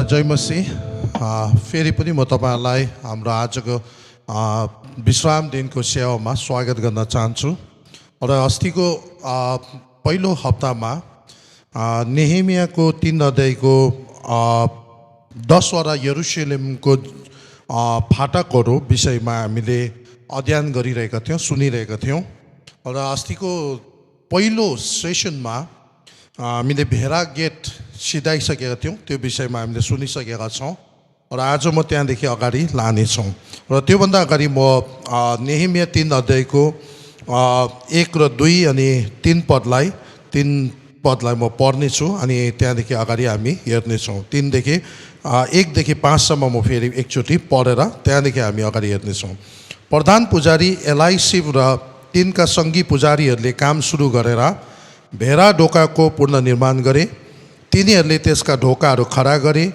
जय मसीह। फेरि पनि म तपाईहरुलाई हाम्रो आजको विश्राम दिनको सेवामा स्वागत गर्न चाहन्छु। र अस्तिको पहिलो हप्तामा नेहेमियाको 3 अध्यायको 10 वटा यरुशलेमको फाटकहरु विषयमा हामीले अध्ययन गरिरहेका थियौं, सुनिरहेका थियौं। र अस्तिको पहिलो सेसनमा हामीले भेरा गेट सिधाइसकेका थियौं, त्यो विषयमा हामीले सुनिसकेका छौं। र आज म त्यहाँदेखि अगाडि लानेछौं। र त्योभन्दा अगाडि म नेहेमिया 3 अध्यायको 1 र 2 अनि 3 पदलाई म पढ्नेछु अनि त्यहाँदेखि अगाडि हामी हेर्नेछौं। 1 देखि 5 सम्म म फेरि एकचोटि पढेर त्यहाँदेखि हामी अगाडि हेर्नेछौं। प्रधान पुजारी एलाइसिब र तिनका संगी पुजारीहरूले काम सुरु गरेर भेरा ढोकाको पुनर्निर्माण गरे। तिनीहरूले त्यसका ढोकाहरू खडा गरे।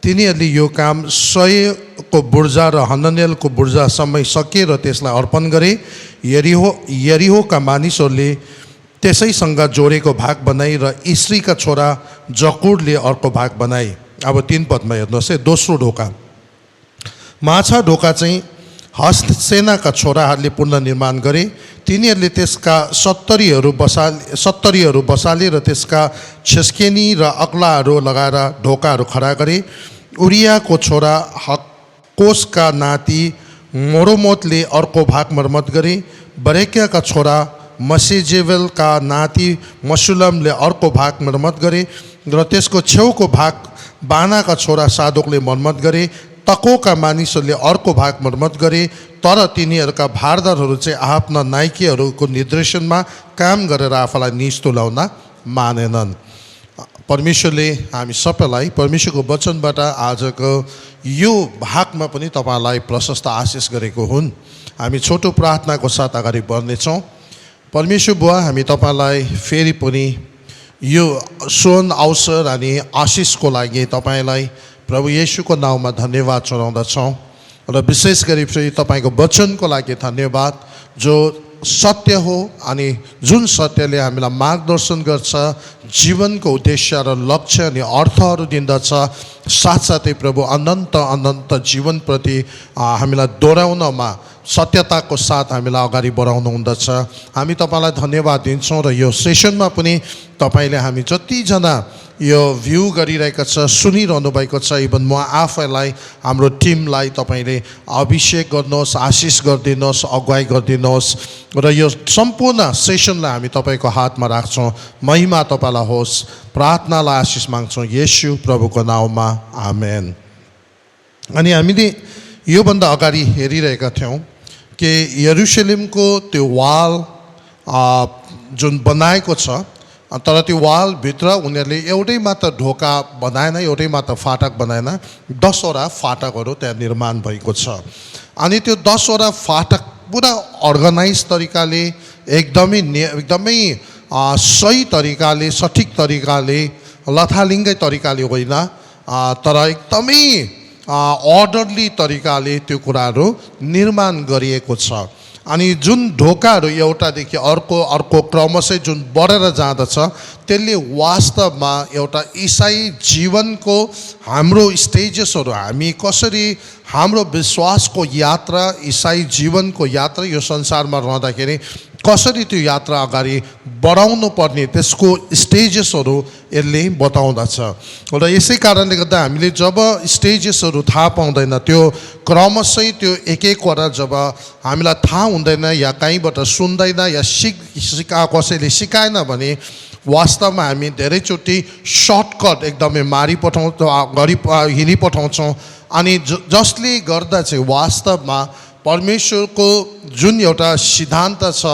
तिनीहरूले यो काम 100 को बुर्जा र हननेलको बुर्जासम्म सके र त्यसलाई अर्पण गरे। यरीहोका मानिसहरूले त्यसैसँग जोडेको भाग बनाई र इस्रीका छोरा जकुरले अर्को भाग बनाए। अब 3 पदमा हेर्नुहोस् है। दोस्रो ढोका माछा ढोका चाहिँ हस्तसेनाका छोराहरूले पुनर्निर्माण गरे। तिनीहरूले त्यसका 70 बसाले र त्यसका छेस्केनी र अग्लाहरू लगाएर ढोकाहरू खडा गरे। उरियाको छोरा हक्कोसका नाति मोरोमोतले अर्को भाग मर्मत गरे। बरेक्याका छोरा मसेजेवेलका नाति मसुलमले अर्को भाग मर्मत गरे र त्यसको छेउको भाग बानाका छोरा सादोकले मर्मत गरे। तकोका मानिसहरूले अर्को भाग मर्मत गरे। तर तिनीहरूका भारदारहरू चाहिँ आफ्ना नाइकेहरूको निर्देशनमा काम गरेर आफूलाई नीच तुल्याउन मानेनन्। परमेश्वरले हामी सबैलाई परमेश्वरको वचनबाट आजको यो भागमा पनि तपाईलाई प्रशस्त आशिष गरेको हुन्। हामी छोटो प्रार्थनाको साथ अगाडि बढ्नेछौँ। परमेश्वर बुवा, हामी तपाईलाई फेरि पनि यो सुन अवसर अनि आशिषको लागि तपाईलाई प्रभु येशूको नाममा धन्यवाद चढाउँदछौँ। र विशेष गरी फेरि तपाईको वचनको लागि धन्यवाद, जो सत्य हो अनि जुन सत्यले हामीलाई मार्गदर्शन गर्छ, जीवनको उद्देश्य र लक्ष्य अनि अर्थहरू दिन्दछ। साथसाथै प्रभु अनन्त जीवनप्रति हामीलाई दोहोऱ्याउनमा सत्यताको साथ हामीलाई अगाडि बढाउनु हुँदछ। हामी तपाईलाई धन्यवाद दिन्छौँ। र यो सेसनमा पनि तपाईले हामी जतिजना यो भ्यू गरिरहेका छ, सुनिरहनु भएको छ, इभन म आफैलाई हाम्रो टिमलाई तपाईले अभिषेक गर्नुहोस्, आशिष गरिदिनुहोस्, अगुवाई गरिदिनुहोस्। र यो सम्पूर्ण सेसनलाई हामी तपाईको हातमा राख्छौँ। महिमा तपाईलाई होस्। प्रार्थनालाई आशिष माग्छौँ येशू प्रभुको नाममा, आमेन। अनि हामीले योभन्दा अगाडि हेरिरहेका थियौँ कि यरुशलेमको त्यो वाल जुन बनाएको छ, तर त्यो वालभित्र उनीहरूले एउटै मात्र ढोका बनाएन, एउटै मात्र फाटक बनाएन, 10 वटा फाटकहरू त्यहाँ निर्माण भएको छ। अनि त्यो 10 वटा फाटक पुरा अर्गनाइज तरिकाले एकदमै सही तरिकाले, सठिक तरिकाले, लथालिङ्गै तरिकाले होइन, तर एकदमै अर्डरली तरिकाले त्यो कुराहरू निर्माण गरिएको छ। अनि जुन ढोकाहरू एउटादेखि अर्को क्रमशः जुन बढेर जाँदछ, त्यसले वास्तवमा एउटा इसाई जीवनको हाम्रो स्टेजेसहरू, हामी कसरी हाम्रो विश्वासको यात्रा, इसाई जीवनको यात्रा यो संसारमा रहँदाखेरि कसरी त्यो यात्रा अगाडि बढाउनु पर्ने, त्यसको स्टेजेसहरू यसले बताउँदछ। र यसै कारणले गर्दा हामीले जब स्टेजेसहरू थाहा पाउँदैन, त्यो क्रमशः त्यो एक वटा जब हामीलाई थाहा हुँदैन या कहीँबाट सुन्दैन या कसैले सिकाएन भने वास्तवमा हामी धेरैचोटि सर्टकट एकदमै हिँडिपठाउँछौँ। अनि जसले गर्दा चाहिँ वास्तवमा परमेश्वरको जुन एउटा सिद्धान्त छ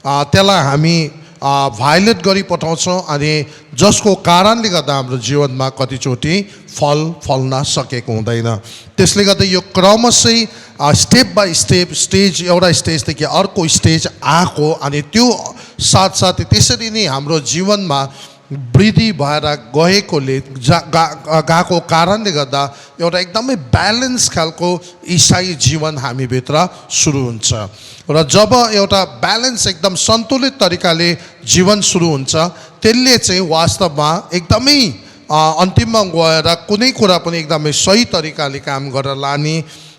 त्यसलाई हामी भायोलेट गरिपठाउँछौँ। अनि जसको कारणले गर्दा हाम्रो जीवनमा कतिचोटि फल्न सकेको हुँदैन। त्यसले गर्दा यो क्रमशः स्टेप बाई स्टेज एउटा स्टेजदेखि अर्को स्टेज आएको, अनि त्यो साथसाथै त्यसरी नै हाम्रो जीवनमा वृद्धि भएर गएको कारणले गर्दा एउटा एकदमै ब्यालेन्स खालको इसाई जीवन हामीभित्र सुरु हुन्छ। र जब एउटा ब्यालेन्स एकदम सन्तुलित तरिकाले जीवन सुरु हुन्छ, त्यसले चाहिँ वास्तवमा एकदमै अन्तिममा गएर कुनै कुरा पनि एकदमै सही तरिकाले काम गरेर लाने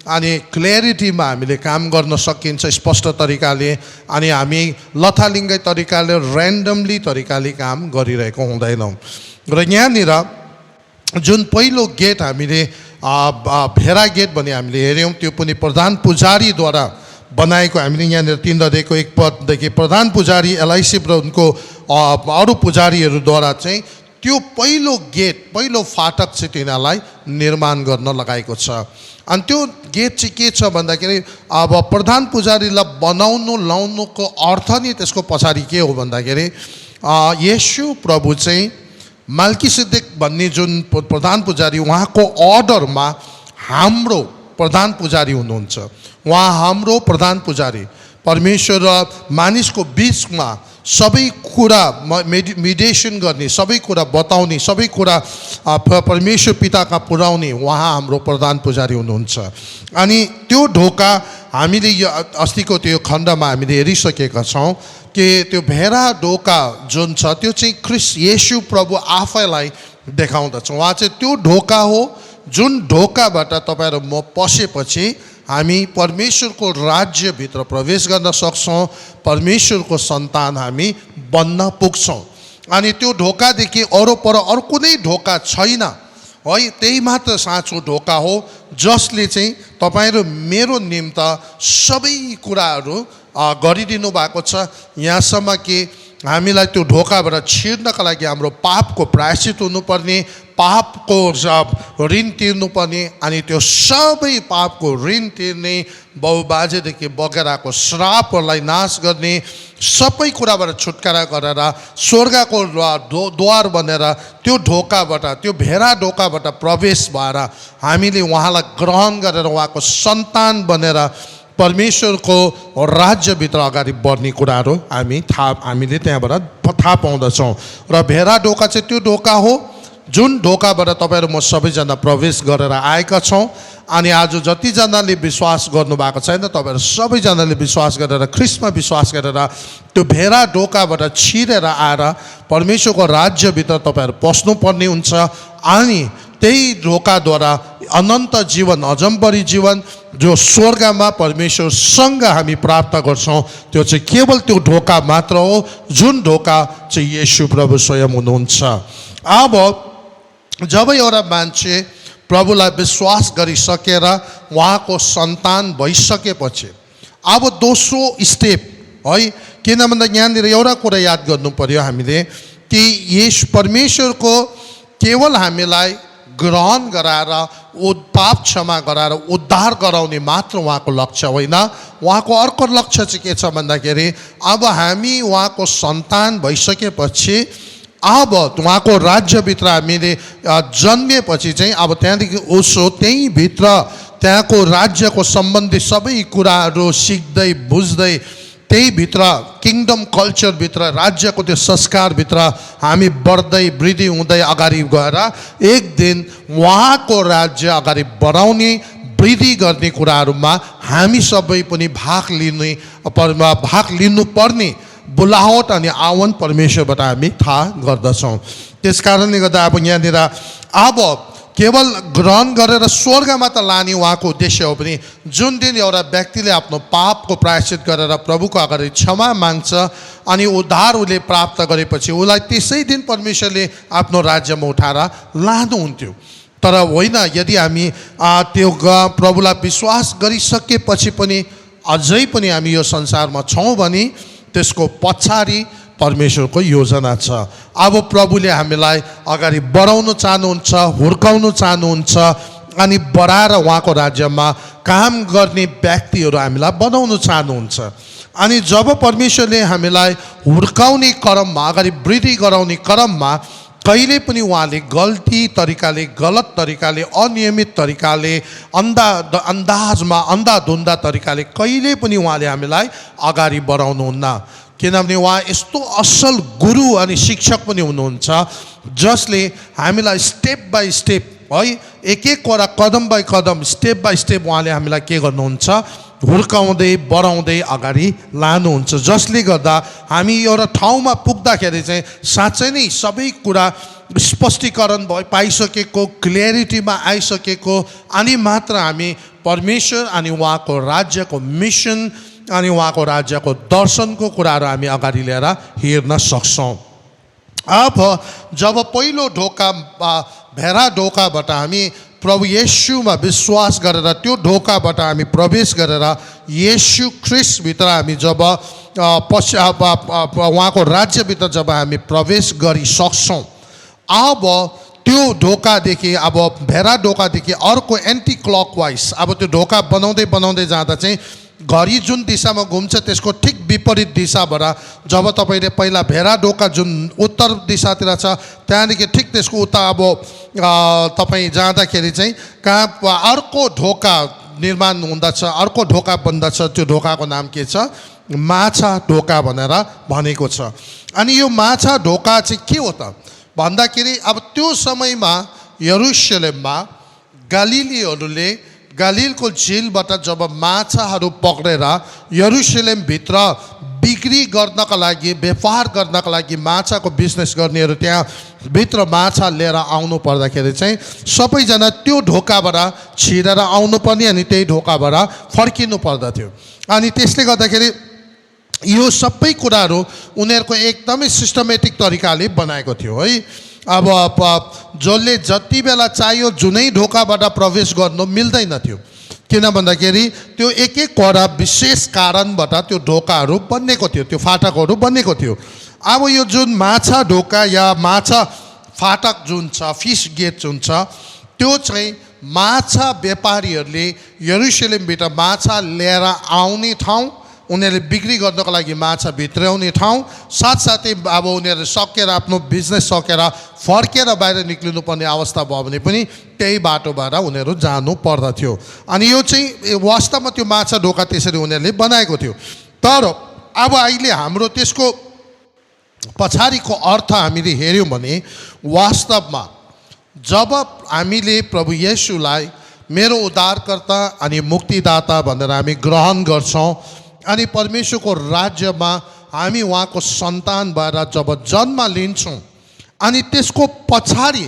अनि क्ल्यारिटीमा हामीले काम गर्न सकिन्छ स्पष्ट तरिकाले अनि हामी लथालिङ्गै तरिकाले ऱ्यान्डमली तरिकाले काम गरिरहेको हुँदैनौँ र यहाँनिर जुन पहिलो गेट हामीले भेरा गेट भने हामीले हेऱ्यौँ त्यो पनि प्रधान पुजारीद्वारा बनाएको हामीले यहाँनिर 3 अध्यायको 1 पददेखि प्रधान पुजारी एलाइसिब र उनको अरू पुजारीहरूद्वारा चाहिँ त्यो पहिलो गेट पहिलो फाटक चाहिँ तिनीहरूलाई निर्माण गर्न लगाएको छ अनि त्यो गेट चाहिँ के छ भन्दाखेरि अब प्रधान पुजारीलाई बनाउनु लाउनुको अर्थ नि त्यसको पछाडि के हो भन्दाखेरि येशू प्रभु चाहिँ मल्किसेदेक भन्ने जुन प्रधान पुजारी उहाँको अर्डरमा हाम्रो प्रधान पुजारी हुनुहुन्छ उहाँ हाम्रो प्रधान पुजारी परमेश्वर र मानिसको बीचमा सबै कुरा मिडिएसन गर्ने सबै कुरा बताउने सबै कुरा परमेश्वर पिताका पुर्याउने उहाँ हाम्रो प्रधान पुजारी हुनुहुन्छ अनि त्यो ढोका हामीले अस्तिको त्यो खण्डमा हामीले हेरिसकेका छौँ कि त्यो भेरा ढोका जुन छ त्यो चाहिँ ख्रिस्ट येशू प्रभु आफैलाई देखाउँदछ उहाँ चाहिँ त्यो ढोका हो जुन ढोकाबाट तपाईँहरू म पसेपछि हामी परमेश्वरको राज्यभित्र प्रवेश गर्न सक्छौँ परमेश्वरको सन्तान हामी बन्न पुग्छौँ अनि त्यो ढोकादेखि अरूपर अरू कुनै ढोका छैन है त्यही मात्र साँचो ढोका हो जसले चाहिँ तपाईँ र मेरो निम्त सबै कुराहरू गरिदिनु भएको छ यहाँसम्म कि हामीलाई त्यो ढोकाबाट छिर्नका लागि हाम्रो पापको प्रायश्चित हुनुपर्ने पापको ऋण तिर्नुपर्ने अनि त्यो सबै पापको ऋण तिर्ने बाउबाजेदेखि बगेर आएको श्रापहरूलाई नाश गर्ने सबै कुराबाट छुटकारा गरेर स्वर्गको द्वार बनेर त्यो ढोकाबाट त्यो भेरा ढोकाबाट प्रवेश भएर हामीले उहाँलाई ग्रहण गरेर उहाँको सन्तान बनेर परमेश्वरको राज्यभित्र अगाडि बढ्ने कुराहरू हामीले त्यहाँबाट थाहा पाउँदछौँ र भेरा ढोका चाहिँ त्यो ढोका हो जुन ढोकाबाट तपाईँहरू म सबैजना प्रवेश गरेर आएका छौँ अनि आज जतिजनाले विश्वास गर्नुभएको छैन तपाईँहरू सबैजनाले विश्वास गरेर ख्रिस्टमा विश्वास गरेर त्यो भेरा ढोकाबाट छिरेर आएर परमेश्वरको राज्यभित्र तपाईँहरू पस्नुपर्ने हुन्छ अनि त्यही ढोकाद्वारा अनन्त जीवन अजम्बरी जीवन जो स्वर्गमा परमेश्वरसँग हामी प्राप्त गर्छौँ त्यो चाहिँ केवल त्यो ढोका मात्र हो जुन ढोका चाहिँ येशू प्रभु स्वयं हुनुहुन्छ अब जब एउटा मान्छे प्रभुलाई विश्वास गरिसकेर उहाँको सन्तान भइसकेपछि अब दोस्रो स्टेप है किन भन्दा यहाँनिर एउटा कुरा याद गर्नु पर्यो हामीले कि यस परमेश्वरको केवल हामीलाई ग्रहण गराएर पाप क्षमा गराएर उद्धार गराउने मात्र उहाँको लक्ष्य होइन उहाँको अर्को लक्ष्य चाहिँ के छ भन्दाखेरि अब हामी उहाँको सन्तान भइसकेपछि अब उहाँको राज्यभित्र हामीले जन्मिएपछि चाहिँ अब त्यहाँदेखि उसो त्यहीँभित्र त्यहाँको राज्यको सम्बन्धी सबै कुराहरू सिक्दै बुझ्दै त्यहीभित्र किङडम कल्चरभित्र राज्यको त्यो संस्कारभित्र हामी बढ्दै वृद्धि हुँदै अगाडि गएर एक दिन उहाँको राज्य अगाडि बढाउने वृद्धि गर्ने कुराहरूमा हामी सबै पनि भाग लिनुपर्ने बोलावट अनि आह्वान परमेश्वरबाट हामी थाहा गर्दछौँ त्यस कारणले गर्दा अब यहाँनिर अब केवल ग्रहण गरेर स्वर्गमा त लाने उहाँको उद्देश्य हो पनि जुन दिन एउटा व्यक्तिले आफ्नो पापको प्रायश्चित गरेर प्रभुको अगाडि क्षमा माग्छ अनि उद्धार उसले प्राप्त गरेपछि उसलाई त्यसै दिन परमेश्वरले आफ्नो राज्यमा उठाएर लानुहुन्थ्यो तर होइन यदि हामी त्यो प्रभुलाई विश्वास गरिसकेपछि पनि अझै पनि हामी यो संसारमा छौँ भने त्यसको पछाडि परमेश्वरको योजना छ अब प्रभुले हामीलाई अगाडि बढाउन चाहनुहुन्छ हुर्काउन चाहनुहुन्छ अनि बढाएर उहाँको राज्यमा काम गर्ने व्यक्तिहरू हामीलाई बनाउन चाहनुहुन्छ अनि जब परमेश्वरले हामीलाई हुर्काउने क्रममा अगाडि वृद्धि गराउने क्रममा कहिले पनि उहाँले गल्ती तरिकाले गलत तरिकाले अनियमित तरिकाले अन्दाजमा अन्धाधुन्दा तरिकाले कहिले पनि उहाँले हामीलाई अगाडि बढाउनुहुन्न किनभने उहाँ यस्तो असल गुरु अनि शिक्षक पनि हुनुहुन्छ जसले हामीलाई स्टेप बाई स्टेप है एक एक कुरा कदम बाई कदम स्टेप बाई स्टेप उहाँले हामीलाई के गर्नुहुन्छ हुर्काउँदै बढाउँदै अगाडि लानुहुन्छ, जसले गर्दा हामी एउटा ठाउँमा पुग्दाखेरि चाहिँ साँच्चै नै सबै कुरा स्पष्टीकरण पाइसकेको, क्ल्यारिटीमा आइसकेको, अनि मात्र हामी परमेश्वर अनि उहाँको राज्यको मिसन अनि उहाँको राज्यको दर्शनको कुराहरू हामी अगाडि लिएर हेर्न सक्छौँ। अब जब पहिलो ढोका भेडा ढोकाबाट हामी प्रभु येशूमा विश्वास गरेर त्यो ढोकाबाट हामी प्रवेश गरेर येशू ख्रीष्टभित्र हामी जब उहाँको राज्यभित्र जब हामी प्रवेश गरिसक्छौँ, अब त्यो ढोकादेखि अब भेडा ढोकादेखि अर्को एन्टी क्लकवाइज अब त्यो ढोका बनाउँदै बनाउँदै जाँदा चाहिँ घडी जुन दिशामा घुम्छ त्यसको ठिक विपरीत दिशाबाट जब तपाईँले पहिला भेडा ढोका जुन उत्तर दिशातिर छ त्यहाँदेखि ठिक त्यसको उता अब तपाईँ जाँदाखेरि चाहिँ कहाँ अर्को ढोका निर्माण हुँदछ, अर्को ढोका बन्दछ। त्यो ढोकाको नाम के छ? माछा ढोका भनेर भनेको छ। अनि यो माछा ढोका चाहिँ के हो त भन्दाखेरि अब त्यो समयमा यरुशलेममा गलिलीहरूले गलिलको झिलबाट जब माछाहरू पक्रेर यरुशलेमभित्र बिक्री गर्नका लागि, व्यापार गर्नका लागि माछाको बिजनेस गर्नेहरू त्यहाँ भित्र माछा लिएर आउनु पर्दाखेरि चाहिँ सबैजना त्यो ढोकाबाट छिरेर आउनुपर्ने अनि त्यही ढोकाबाट फर्किनु पर्दथ्यो। अनि त्यसले गर्दाखेरि यो सबै कुराहरू उनीहरूको एकदमै सिस्टमेटिक तरिकाले बनाएको थियो है। अब जसले जति बेला चाहियो जुनै ढोकाबाट प्रवेश गर्नु मिल्दैन थियो, किन भन्दाखेरि त्यो एक एकवटा विशेष कारणबाट त्यो ढोकाहरू बनिएको थियो, त्यो फाटकहरू बनिएको थियो। अब यो जुन माछा ढोका या माछा फाटक जुन छ, फिस गेट जुन छ, त्यो चाहिँ माछा व्यापारीहरूले यरुशलेमभित्र माछा लिएर आउने ठाउँ, उनीहरूले बिक्री गर्नको लागि माछा भित्राउने ठाउँ, साथसाथै अब उनीहरू सकेर आफ्नो बिजनेस सकेर फर्केर बाहिर निक्लिनुपर्ने अवस्था भयो भने पनि त्यही बाटोबाट उनीहरू जानु पर्दथ्यो। अनि यो चाहिँ वास्तवमा त्यो माछा ढोका त्यसरी उनीहरूले बनाएको थियो। तर अब अहिले हाम्रो त्यसको पछाडिको अर्थ हामीले हेऱ्यौँ भने वास्तवमा जब हामीले प्रभु येशूलाई मेरो उद्धारकर्ता अनि मुक्तिदाता भनेर हामी ग्रहण गर्छौँ अनि परमेश्वरको राज्यमा हामी उहाँको सन्तान भएर जब जन्म लिन्छौँ, अनि त्यसको पछाडि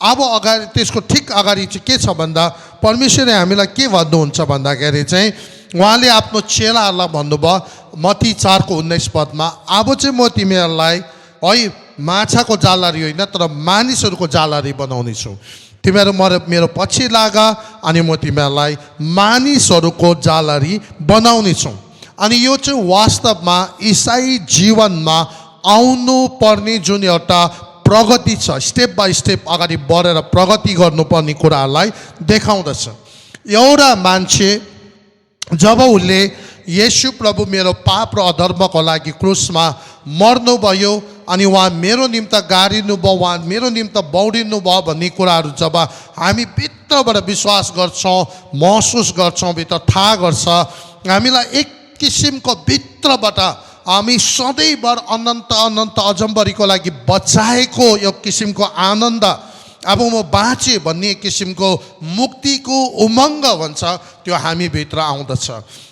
अब अगाडि त्यसको ठिक अगाडि चाहिँ के छ भन्दा परमेश्वरले हामीलाई के भन्नुहुन्छ भन्दाखेरि चाहिँ उहाँले आफ्नो चेलाहरूलाई भन्नुभयो मत्ती 4:19 पदमा, अब चाहिँ म तिमीहरूलाई है माछाको जालरी होइन तर मानिसहरूको जालरी बनाउने छु, तिमीहरू मेरो पछि लाग अनि म तिमीहरूलाई मानिसहरूको जालरी बनाउने छु। अनि यो चाहिँ वास्तवमा इसाई जीवनमा आउनु पर्ने जुन एउटा प्रगति छ, स्टेप बाई स्टेप अगाडि बढेर प्रगति गर्नुपर्ने कुराहरूलाई देखाउँदछ। एउटा मान्छे जब उसले येशू प्रभु मेरो पाप र अधर्मको लागि क्रुसमा मर्नुभयो अनि उहाँ मेरो निम्ति गाडिनुभयो, उहाँ मेरो निम्ति बौडिनु भयो भन्ने कुराहरू जब हामी भित्रबाट विश्वास गर्छौँ, महसुस गर्छौँ, भित्र थाहा गर्छ, हामीलाई एक किसिमको भित्रबाट हामी सधैँभर अनन्त अनन्त अजम्बरीको लागि बचाएको यो किसिमको आनन्द, अब म बाँचेँ भन्ने किसिमको मुक्तिको उमङ्ग भन्छ त्यो हामी भित्र आउँदछ।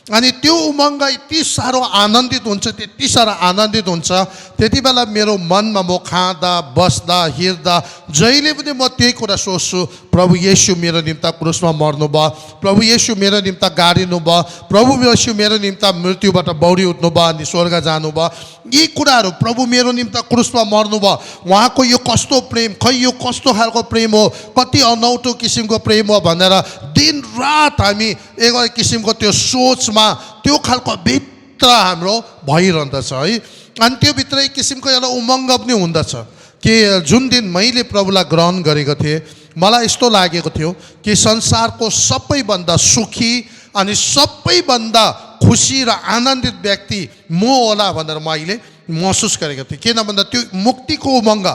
अनि त्यो उमङ्ग यति साह्रो आनन्दित हुन्छ, त्यति साह्रो आनन्दित हुन्छ, त्यति बेला मेरो मनमा म खाँदा बस्दा हिँड्दा जहिले पनि म त्यही कुरा सोच्छु, प्रभु येशू मेरो निम्ति क्रुसमा मर्नुभयो, प्रभु येशू मेरो निम्ति गाडिनुभयो, प्रभु येशू मेरो निम्ति मृत्युबाट बौडी उठ्नुभयो अनि स्वर्ग जानुभयो। यी कुराहरू प्रभु मेरो निम्ति क्रुसमा मर्नुभयो, उहाँको यो कस्तो प्रेम, खै यो कस्तो खालको प्रेम हो, कति अनौठो किसिमको प्रेम हो भनेर दिन रात हामी एक किसिमको त्यो सोचमा त्यो खालको भित्र हाम्रो भइरहँदछ है। अनि त्यो भित्र एक किसिमको एउटा उमङ्ग पनि हुँदछ कि जुन दिन मैले प्रभुलाई ग्रहण गरेको थिएँ मलाई यस्तो लागेको थियो कि संसारको सबैभन्दा सुखी अनि सबैभन्दा खुसी र आनन्दित व्यक्ति म होला भनेर मैले महसुस गरेको थिएँ। किन भन्दा त्यो मुक्तिको उमङ्ग,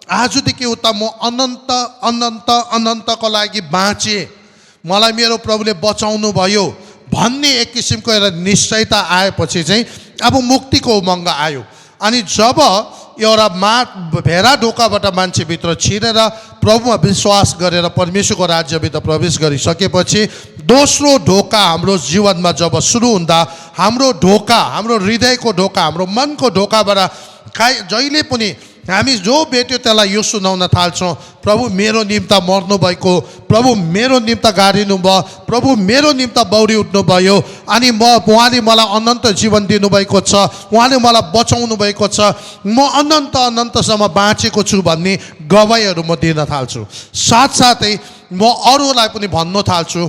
आजदेखि उता म अनन्त अनन्त अनन्तको लागि बाँचेँ, मलाई मेरो प्रभुले बचाउनु भयो भन्ने एक किसिमको एउटा निश्चयता आएपछि चाहिँ अब मुक्तिको उमङ्ग आयो। अनि जब एउटा भेडा ढोकाबाट मान्छे भित्र छिरेर प्रभुमा विश्वास गरेर परमेश्वरको राज्यभित्र प्रवेश गरिसकेपछि दोस्रो ढोका हाम्रो जीवनमा जब सुरु हुँदा हाम्रो ढोका, हाम्रो हृदयको ढोका, हाम्रो मनको ढोकाबाट जहिले पनि हामी जो भेट्यो त्यसलाई यो सुनाउन थाल्छौँ, प्रभु मेरो निम्ति मर्नुभएको, प्रभु मेरो निम्ति गाडिनु भयो, प्रभु मेरो निम्ति बौरी उठ्नुभयो, अनि उहाँले मलाई अनन्त जीवन दिनुभएको छ, उहाँले मलाई बचाउनु भएको छ, म अनन्तसम्म बाँचेको छु भन्ने गवाईहरू म दिन थाल्छु। साथसाथै म अरूलाई पनि भन्न थाल्छु,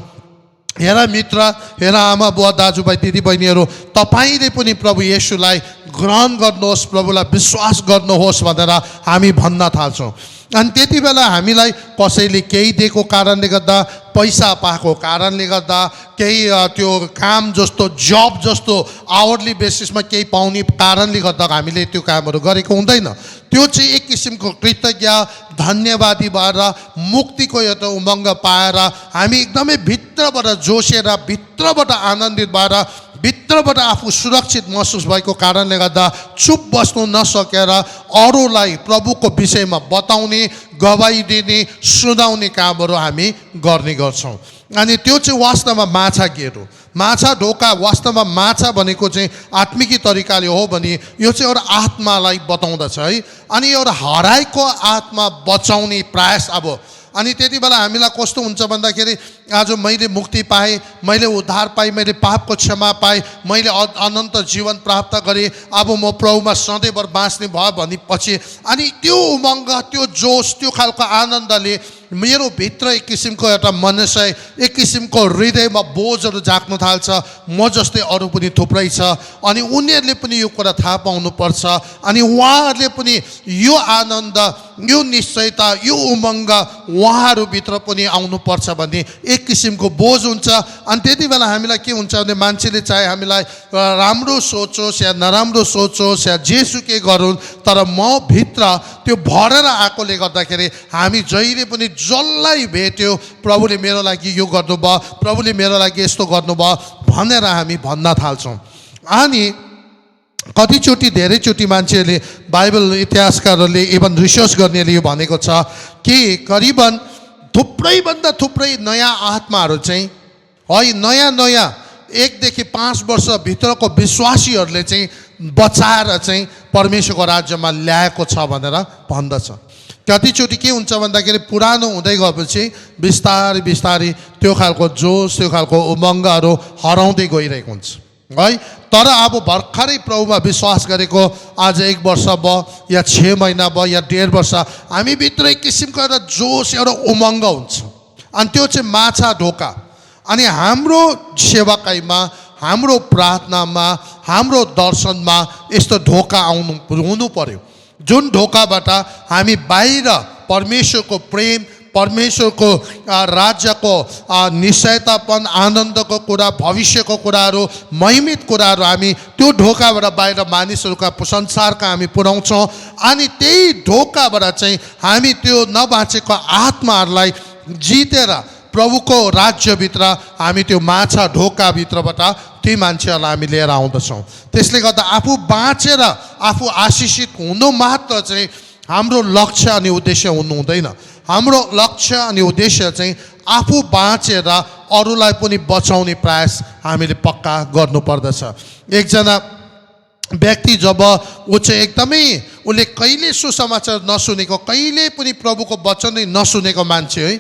हेर मित्र, हेर आमा बुवा दाजुभाइ दिदीबहिनीहरू, तपाईँले पनि प्रभु येशूलाई ग्रहण गर्नुहोस्, प्रभुलाई विश्वास गर्नुहोस् भनेर हामी भन्न थाल्छौँ। अनि त्यति बेला हामीलाई कसैले केही दिएको कारणले गर्दा, पैसा पाएको कारणले गर्दा, केही त्यो काम जस्तो जब जस्तो आवरली बेसिसमा केही पाउने कारणले गर्दा हामीले त्यो कामहरू गरेको हुँदैन। त्यो चाहिँ एक किसिमको कृतज्ञ धन्यवादी भएर मुक्तिको एउटा उमङ्ग पाएर हामी एकदमै भित्रबाट जोसेर, भित्रबाट आनन्दित भएर, भित्रबाट आफू सुरक्षित महसुस भएको कारणले गर्दा चुप बस्नु नसकेर अरूलाई प्रभुको विषयमा बताउने, गवाई दिने, सुनाउने कामहरू हामी गर्ने गर्छौँ। अनि त्यो चाहिँ वास्तवमा माछा गेट हो। माछा ढोका वास्तवमा माछा भनेको चाहिँ आत्मिकी तरिकाले हो भने यो चाहिँ एउटा आत्मालाई बताउँदछ है। अनि एउटा हराएको आत्मा बचाउने प्रयास। अनि त्यति बेला हामीलाई कस्तो हुन्छ भन्दाखेरि आज मैले मुक्ति पाएँ, मैले उद्धार पाएँ, मैले पापको क्षमा पाएँ, मैले अनन्त जीवन प्राप्त गरेँ, अब म प्रभुमा सधैँभर बाँच्ने भयो भनेपछि अनि त्यो उमङ्ग, त्यो जोस, त्यो खालको आनन्दले मेरो भित्र एक किसिमको एउटा मनसाय, एक किसिमको हृदयमा बोझहरू जाग्न थाल्छ। म जस्तै अरू पनि थुप्रै छ, अनि उनीहरूले पनि यो कुरा थाहा पाउनुपर्छ, अनि उहाँहरूले पनि यो आनन्द, यो निश्चयता, यो उमङ्ग उहाँहरूभित्र पनि आउनुपर्छ भन्ने एक किसिमको बोझ हुन्छ। अनि त्यति बेला हामीलाई के हुन्छ भने मान्छेले चाहे हामीलाई राम्रो सोचोस् या नराम्रो सोचोस् या जेसुकै गरून्, तर म भित्र त्यो भरेर आएकोले गर्दाखेरि हामी जहिले पनि जसलाई भेट्यो प्रभुले मेरो लागि यो गर्नुभयो, प्रभुले मेरो लागि यस्तो गर्नुभयो भनेर हामी भन्न थाल्छौँ। अनि कतिचोटि, धेरैचोटि मान्छेहरूले, बाइबल इतिहासकारहरूले, इभन रिसर्च गर्नेले यो भनेको छ कि करिबन थुप्रैभन्दा थुप्रै नयाँ आत्माहरू चाहिँ है नयाँ 1देखि 5 वर्षभित्रको विश्वासीहरूले चाहिँ बचाएर चाहिँ परमेश्वरको राज्यमा ल्याएको छ भनेर भन्दछ। कतिचोटि के हुन्छ भन्दाखेरि पुरानो हुँदै गएपछि बिस्तारै बिस्तारै त्यो खालको जोस, त्यो खालको उमङ्गहरू हराउँदै गइरहेको हुन्छ है। तर अब भर्खरै प्रभुमा विश्वास गरेको आज 1 वर्ष भयो या 6 महिना भयो या 1.5 वर्ष, हामीभित्र एक किसिमको एउटा जोस, एउटा उमङ्ग हुन्छ। अनि त्यो चाहिँ माछा ढोका। अनि हाम्रो सेवाकाईमा, हाम्रो प्रार्थनामा, हाम्रो दर्शनमा यस्तो ढोका हुनु पर्यो, जुन ढोकाबाट हामी बाहिर परमेश्वरको प्रेम, परमेश्वरको राज्यको निश्चयतापन, आनन्दको कुरा, भविष्यको कुराहरू, महिमित कुराहरू हामी त्यो ढोकाबाट बाहिर मानिसहरूका, संसारका हामी पुर्याउँछौँ। अनि त्यही ढोकाबाट चाहिँ हामी त्यो नबाँचेको आत्माहरूलाई जितेर प्रभुको राज्यभित्र हामी त्यो माछा ढोकाभित्रबाट ती मान्छेहरूलाई हामी लिएर आउँदछौँ। त्यसले गर्दा आफू बाँचेर आफू आशिषित हुनु मात्र चाहिँ हाम्रो लक्ष्य अनि उद्देश्य हुनु हुँदैन। हाम्रो लक्ष्य अनि उद्देश्य चाहिँ आफू बाँचेर अरूलाई पनि बचाउने प्रयास हामीले पक्का गर्नुपर्दछ। एकजना व्यक्ति जब ऊ चाहिँ एकदमै, उसले कहिले सुसमाचार नसुनेको, कहिले पनि प्रभुको वचन नै नसुनेको मान्छे है,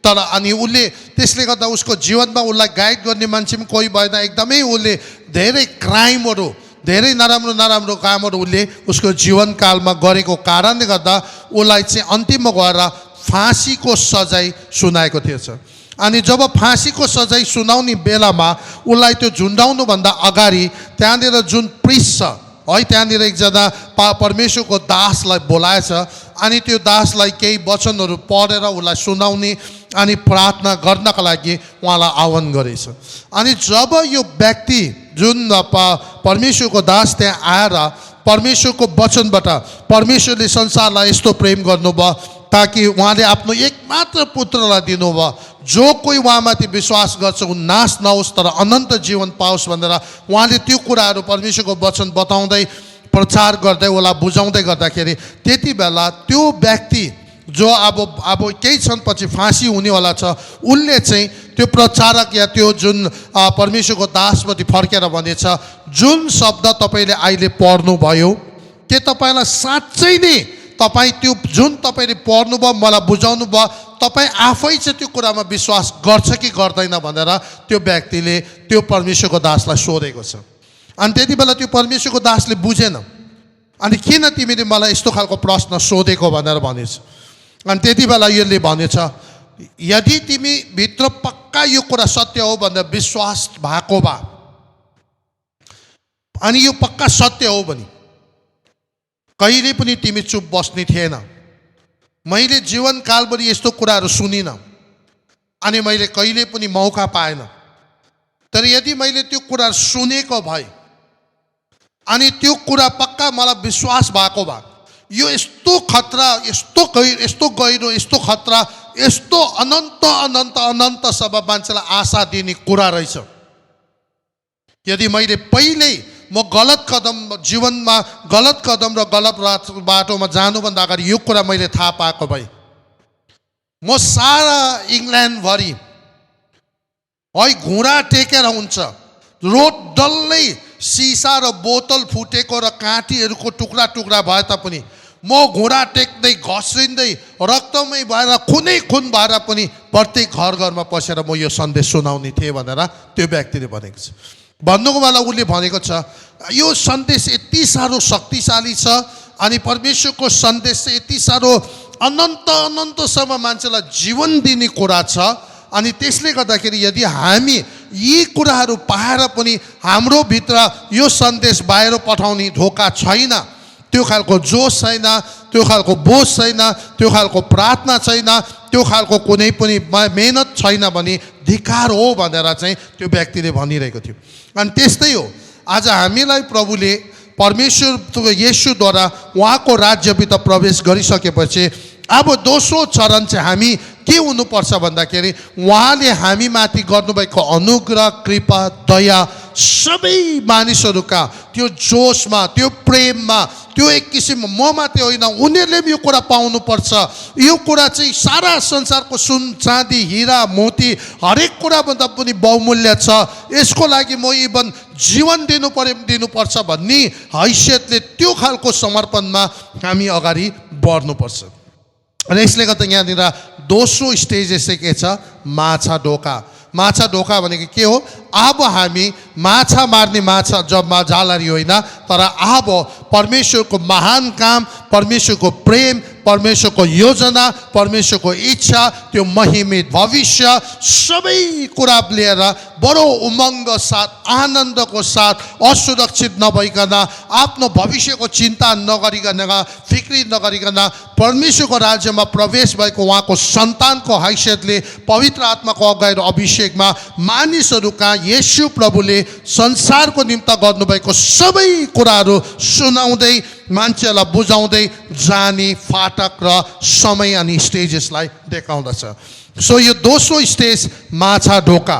तर अनि उसले त्यसले गर्दा उसको जीवनमा उसलाई गाइड गर्ने मान्छे पनि कोही भएन। एकदमै उसले धेरै क्राइमहरू, धेरै नराम्रो कामहरू उसले उसको जीवनकालमा गरेको कारणले गर्दा उसलाई चाहिँ अन्तिममा गएर फाँसीको सजाय सुनाएको थिएछ। अनि जब फाँसीको सजाय सुनाउने बेलामा उसलाई त्यो झुन्डाउनुभन्दा अगाडि त्यहाँनिर जुन प्रिस्ट छ है, त्यहाँनिर एकजना परमेश्वरको दासलाई बोलाएछ। अनि त्यो दासलाई केही वचनहरू पढेर उसलाई सुनाउने अनि प्रार्थना गर्नका लागि उहाँलाई आह्वान गरेछ। अनि जब यो व्यक्ति, जुन परमेश्वरको दास त्यहाँ आएर परमेश्वरको वचनबाट परमेश्वरले संसारलाई यस्तो प्रेम गर्नुभयो ताकि उहाँले आफ्नो एकमात्र पुत्रलाई दिनुभयो, जो कोही उहाँमाथि विश्वास गर्छ ऊ नाश नहोस् तर अनन्त जीवन पाओस् भनेर उहाँले त्यो कुराहरू परमेश्वरको वचन बताउँदै, प्रचार गर्दै, उसलाई बुझाउँदै गर्दाखेरि त्यति बेला त्यो व्यक्ति जो अब केही क्षणपछि फाँसी हुनेवाला छ उनले चाहिँ त्यो प्रचारक या त्यो जुन परमेश्वरको दासप्रति फर्केर भनेछ, जुन शब्द तपाईँले अहिले पढ्नुभयो के तपाईँलाई साँच्चै नै तपाईँ त्यो जुन तपाईँले पढ्नुभयो मलाई बुझाउनु भयो, तपाईँ आफै चाहिँ त्यो कुरामा विश्वास गर्छ कि गर्दैन भनेर त्यो व्यक्तिले त्यो परमेश्वरको दासलाई सोधेको छ। अनि त्यति बेला त्यो परमेश्वरको दासले बुझेन, अनि किन तिमीले मलाई यस्तो खालको प्रश्न सोधेको भनेर भनेछ। अनि त्यति बेला यसले भनेछ, यदि तिमी भित्र पक्का यो कुरा सत्य हो भनेर विश्वास भएको भए अनि यो पक्का सत्य हो भने कहिले पनि तिमी चुप बस्ने थिएन। मैले जीवनकालभरि यस्तो कुराहरू सुनिनँ अनि मैले कहिले पनि मौका पाएन, तर यदि मैले त्यो कुरा सुनेको भए अनि त्यो कुरा पक्का मलाई विश्वास भएको भए यो यस्तो खतरा, यस्तो गहिरो, यस्तो खतरा, यस्तो अनन्त अनन्त अनन्तसम्म मान्छेलाई आशा दिने कुरा रहेछ। यदि मैले पहिल्यै म गलत कदम जीवनमा गलत कदम र गलत बाटोमा जानुभन्दा अगाडि यो कुरा मैले थाहा पाएको भए म सारा इङ्ल्यान्डभरि है घुँडा टेकेर हुन्छ, रोड डल्लै सिसा र बोतल फुटेको र काँटीहरूको टुक्रा टुक्रा भए तापनि म घुँडा टेक्दै घस्रिँदै रक्तमै भएर खुनै खुन भएर पनि प्रत्येक घर घरमा पसेर म यो सन्देश सुनाउने थिएँ भनेर त्यो व्यक्तिले भनेको छ। भन्नुको बेला उसले भनेको छ यो सन्देश यति साह्रो शक्तिशाली छ अनि परमेश्वरको सन्देश चाहिँ यति साह्रो अनन्त अनन्तसम्म मान्छेलाई जीवन दिने कुरा छ, अनि त्यसले गर्दाखेरि यदि हामी यी कुराहरू पाएर पनि हाम्रो भित्र यो सन्देश बाहिर पठाउने धोका छैन, त्यो खालको जोस छैन, त्यो खालको बोझ छैन, त्यो खालको प्रार्थना छैन, त्यो खालको कुनै पनि मेहनत छैन भने धिक्कार हो भनेर चाहिँ त्यो व्यक्तिले भनिरहेको थियो। अनि त्यस्तै हो, आज हामीलाई प्रभुले परमेश्वर येशूद्वारा उहाँको राज्यभित्र प्रवेश गरिसकेपछि अब दोस्रो चरण चाहिँ हामी के हुनुपर्छ भन्दाखेरि उहाँले हामीमाथि गर्नुभएको अनुग्रह, कृपा, दया सबै मानिसहरूका त्यो जोसमा, त्यो प्रेममा, त्यो एक किसिममा म मात्रै होइन उनीहरूले पनि यो कुरा पाउनुपर्छ। यो कुरा चाहिँ सारा संसारको सुन चाँदी हिरा मोती हरेक कुराभन्दा पनि बहुमूल्य छ, यसको लागि म इभन जीवन दिनुपर्छ भन्ने हैसियतले त्यो खालको समर्पणमा हामी अगाडि बढ्नुपर्छ। र यसले गर्दा यहाँनिर दोस्रो स्टेज यसै के छ, माछा ढोका। माछा ढोका भनेको के हो? अब हामी माछा मार्ने माछा जबमा जालरी होइन, तर अब परमेश्वरको महान काम, परमेश्वरको प्रेम, परमेश्वरको योजना, परमेश्वरको इच्छा, त्यो महिमित भविष्य सबै कुरा लिएर बडो उमङ्ग साथ, आनन्दको साथ, असुरक्षित नभइकन, आफ्नो भविष्यको चिन्ता नगरिकन, फिक्री नगरिकन परमेश्वरको राज्यमा प्रवेश भएको उहाँको सन्तानको हैसियतले पवित्र आत्माको अगुवाई र अभिषेकमा मानिसहरूका येशू प्रभुले संसारको निम्ति गर्नुभएको सबै कुराहरू सुनाउँदै मान्छेलाई बुझाउँदै जाने फाटक र समय अनि स्टेजेसलाई देखाउँदछ। सो यो दोस्रो स्टेज माछा ढोका।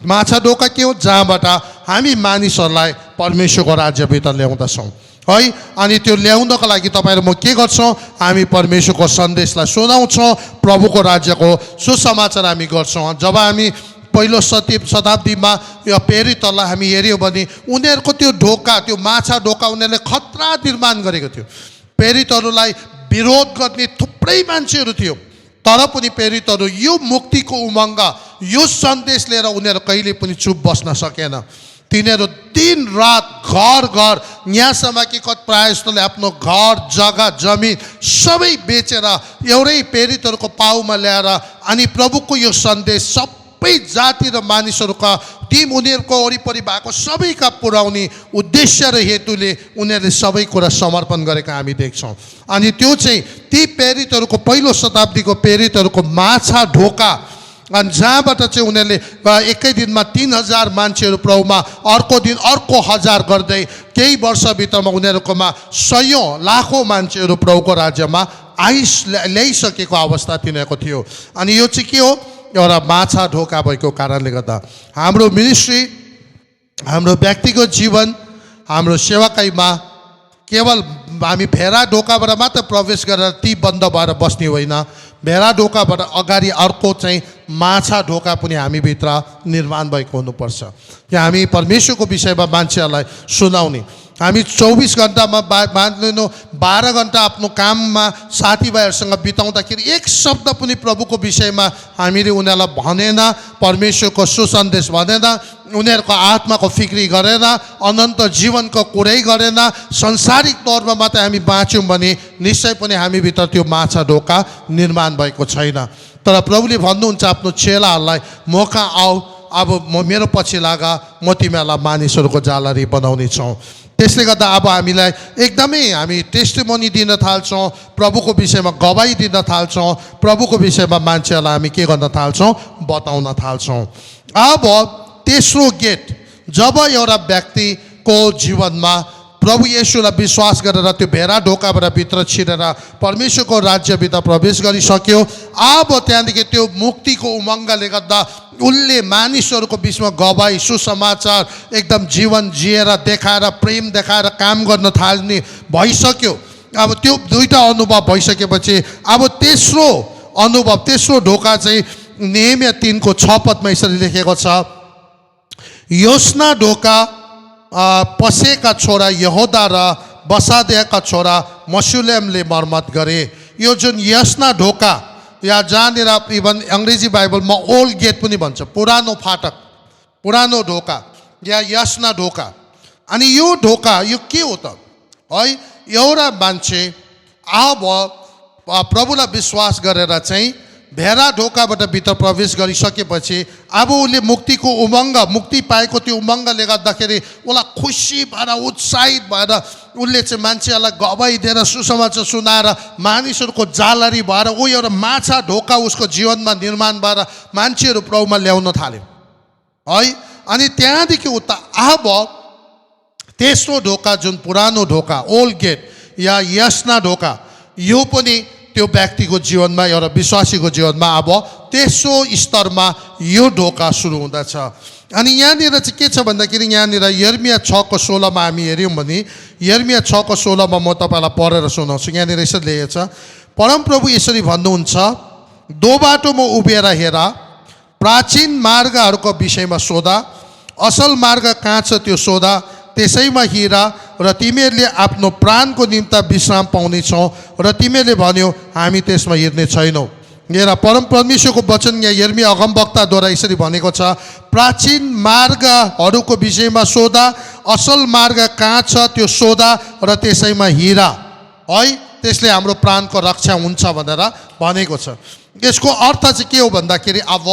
माछा ढोका के हो? जहाँबाट हामी मानिसहरूलाई परमेश्वरको राज्यभित्र ल्याउँदछौँ है। अनि त्यो ल्याउनको लागि तपाईँहरू म के गर्छौँ? हामी परमेश्वरको सन्देशलाई सुनाउँछौँ, प्रभुको राज्यको सुसमाचार हामी गर्छौँ। जब हामी पहिलो शताब्दीमा यो पेरितलाई हामी हेऱ्यौँ भने उनीहरूको त्यो ढोका, त्यो माछा ढोका उनीहरूले खतरा निर्माण गरेको थियो। पेरितहरूलाई विरोध गर्ने थुप्रै मान्छेहरू थियो, तर पनि पेरितहरू यो मुक्तिको उमङ्ग, यो सन्देश लिएर उनीहरू कहिले पनि चुप बस्न सकेन। तिनीहरू दिन रात घर घर यहाँसम्म कि प्रायः जस्तोले आफ्नो घर जग्गा जमिन सबै बेचेर एउटै पेरितहरूको पाउमा ल्याएर अनि प्रभुको यो सन्देश सबै जाति र मानिसहरूका टिम उनीहरूको वरिपरि भएको सबैका पुर्याउने उद्देश्य र हेतुले उनीहरूले सबै कुरा समर्पण गरेका हामी देख्छौँ। अनि त्यो चाहिँ ती प्रेरितहरूको पहिलो शताब्दीको प्रेरितहरूको माछा ढोका, अनि जहाँबाट चाहिँ उनीहरूले एकै दिनमा 3000 मान्छेहरू प्रभुमा, अर्को दिन अर्को 1000 गर्दै केही वर्षभित्रमा उनीहरूकोमा सयौँ लाखौँ मान्छेहरू प्रभुको राज्यमा ल्याइसकेको अवस्था तिनीहरूको थियो। अनि यो चाहिँ के हो? एउटा माछा ढोका भएको कारणले गर्दा हाम्रो मिनिस्ट्री, हाम्रो व्यक्तिगत जीवन, हाम्रो सेवाकाईमा केवल हामी भेरा ढोकाबाट मात्र प्रवेश गरेर ती बन्द भएर बस्ने होइन, भेरा ढोकाबाट अगाडि अर्को चाहिँ माछा ढोका पनि हामीभित्र निर्माण भएको हुनुपर्छ। त्यहाँ हामी परमेश्वरको विषयमा मान्छेहरूलाई सुनाउने, हामी 24 घन्टामा मान्नु 12 घन्टा आफ्नो काममा साथीभाइहरूसँग बिताउँदाखेरि एक शब्द पनि प्रभुको विषयमा हामीले उनीहरूलाई भनेन, परमेश्वरको सुसन्देश भनेन, उनीहरूको आत्माको फिक्री गरेन, अनन्त जीवनको कुरै गरेन, संसारिक तौरमा मात्रै हामी बाँच्यौँ भने निश्चय पनि हामीभित्र त्यो माछा ढोका निर्माण भएको छैन। तर प्रभुले भन्नुहुन्छ आफ्नो चेलाहरूलाई, मौका आऊ, अब मेरो पछि लागा, म तिमीहरूलाई मानिसहरूको जालरी बनाउने छौँ। त्यसले गर्दा अब हामीलाई एकदमै हामी टेस्टिमोनी दिन थाल्छौँ, प्रभुको विषयमा गवाही दिन थाल्छौँ, प्रभुको विषयमा मान्छेहरूलाई हामी के गर्न थाल्छौँ, बताउन थाल्छौँ। अब तेस्रो गेट, जब एउटा व्यक्तिको जीवनमा प्रभु येशूलाई विश्वास गरेर त्यो भेरा ढोकाबाट भित्र छिरेर परमेश्वरको राज्यभित्र प्रवेश गरिसक्यो, अब त्यहाँदेखि त्यो मुक्तिको उमङ्गले गर्दा उसले मानिसहरूको बिचमा गवाही, सुसमाचार, एकदम जीवन जिएर देखाएर, प्रेम देखाएर काम गर्न थाल्ने भइसक्यो। अब त्यो दुईटा अनुभव भइसकेपछि अब तेस्रो अनुभव, तेस्रो ढोका चाहिँ नेहमिया 3 को 6 पदमा यसरी लेखेको छ, योसना ढोका पसेका छोरा यहोदा र बसादेका छोरा मशुलेमले मर्मत गरे। यो जुन यसना ढोका, या जहाँनिर इभन अङ्ग्रेजी बाइबलमा ओल्ड गेट पनि भन्छ, पुरानो फाटक, पुरानो ढोका या यसना ढोका। अनि यो ढोका यो के हो त है, एउटा मान्छे अब प्रभुलाई विश्वास गरेर चाहिँ भेरा ढोकाबाट भित्र प्रवेश गरिसकेपछि अब उसले मुक्तिको उमङ्ग, मुक्ति पाएको त्यो उमङ्गले गर्दाखेरि उसलाई खुसी भएर, उत्साहित भएर उसले चाहिँ मान्छेहरूलाई गवाही दिएर, सुसमाचार सुनाएर, मानिसहरूको जालरी भएर ऊ एउटा माछा ढोका उसको जीवनमा निर्माण भएर मान्छेहरू प्रभुमा ल्याउन थाल्यो है। अनि त्यहाँदेखि उता अब तेस्रो ढोका, जुन पुरानो ढोका, ओल्ड गेट या यसना ढोका, यो पनि त्यो व्यक्तिको जीवनमा, एउटा विश्वासीको जीवनमा अब तेस्रो स्तरमा यो ढोका सुरु हुँदछ। अनि यहाँनिर चाहिँ के छ भन्दाखेरि, यहाँनिर यर्मिया 6 को 16 मा हामी हेऱ्यौँ भने, यर्मिया 6 को 16 मा म तपाईँलाई पढेर सुनाउँछु। यहाँनिर यसरी लेखेको छ, परमप्रभु यसरी भन्नुहुन्छ, दो बाटोमा उभिएर हेर, प्राचीन मार्गहरूको विषयमा सोधा, असल मार्ग कहाँ छ त्यो सोधा, त्यसैमा हिरा, र तिमीहरूले आफ्नो प्राणको निम्ति विश्राम पाउनेछौ, र तिमीहरूले भन्यो हामी त्यसमा हिँड्ने छैनौँ। हेर, परम परमेश्वरको वचन यहाँ यर्मिया अगमवक्ताद्वारा यसरी भनेको छ, प्राचीन मार्गहरूको विषयमा सोधा, असल मार्ग कहाँ छ त्यो सोधा, र त्यसैमा हिरा है, त्यसले हाम्रो प्राणको रक्षा हुन्छ भनेर भनेको छ। यसको अर्थ चाहिँ के हो भन्दाखेरि, अब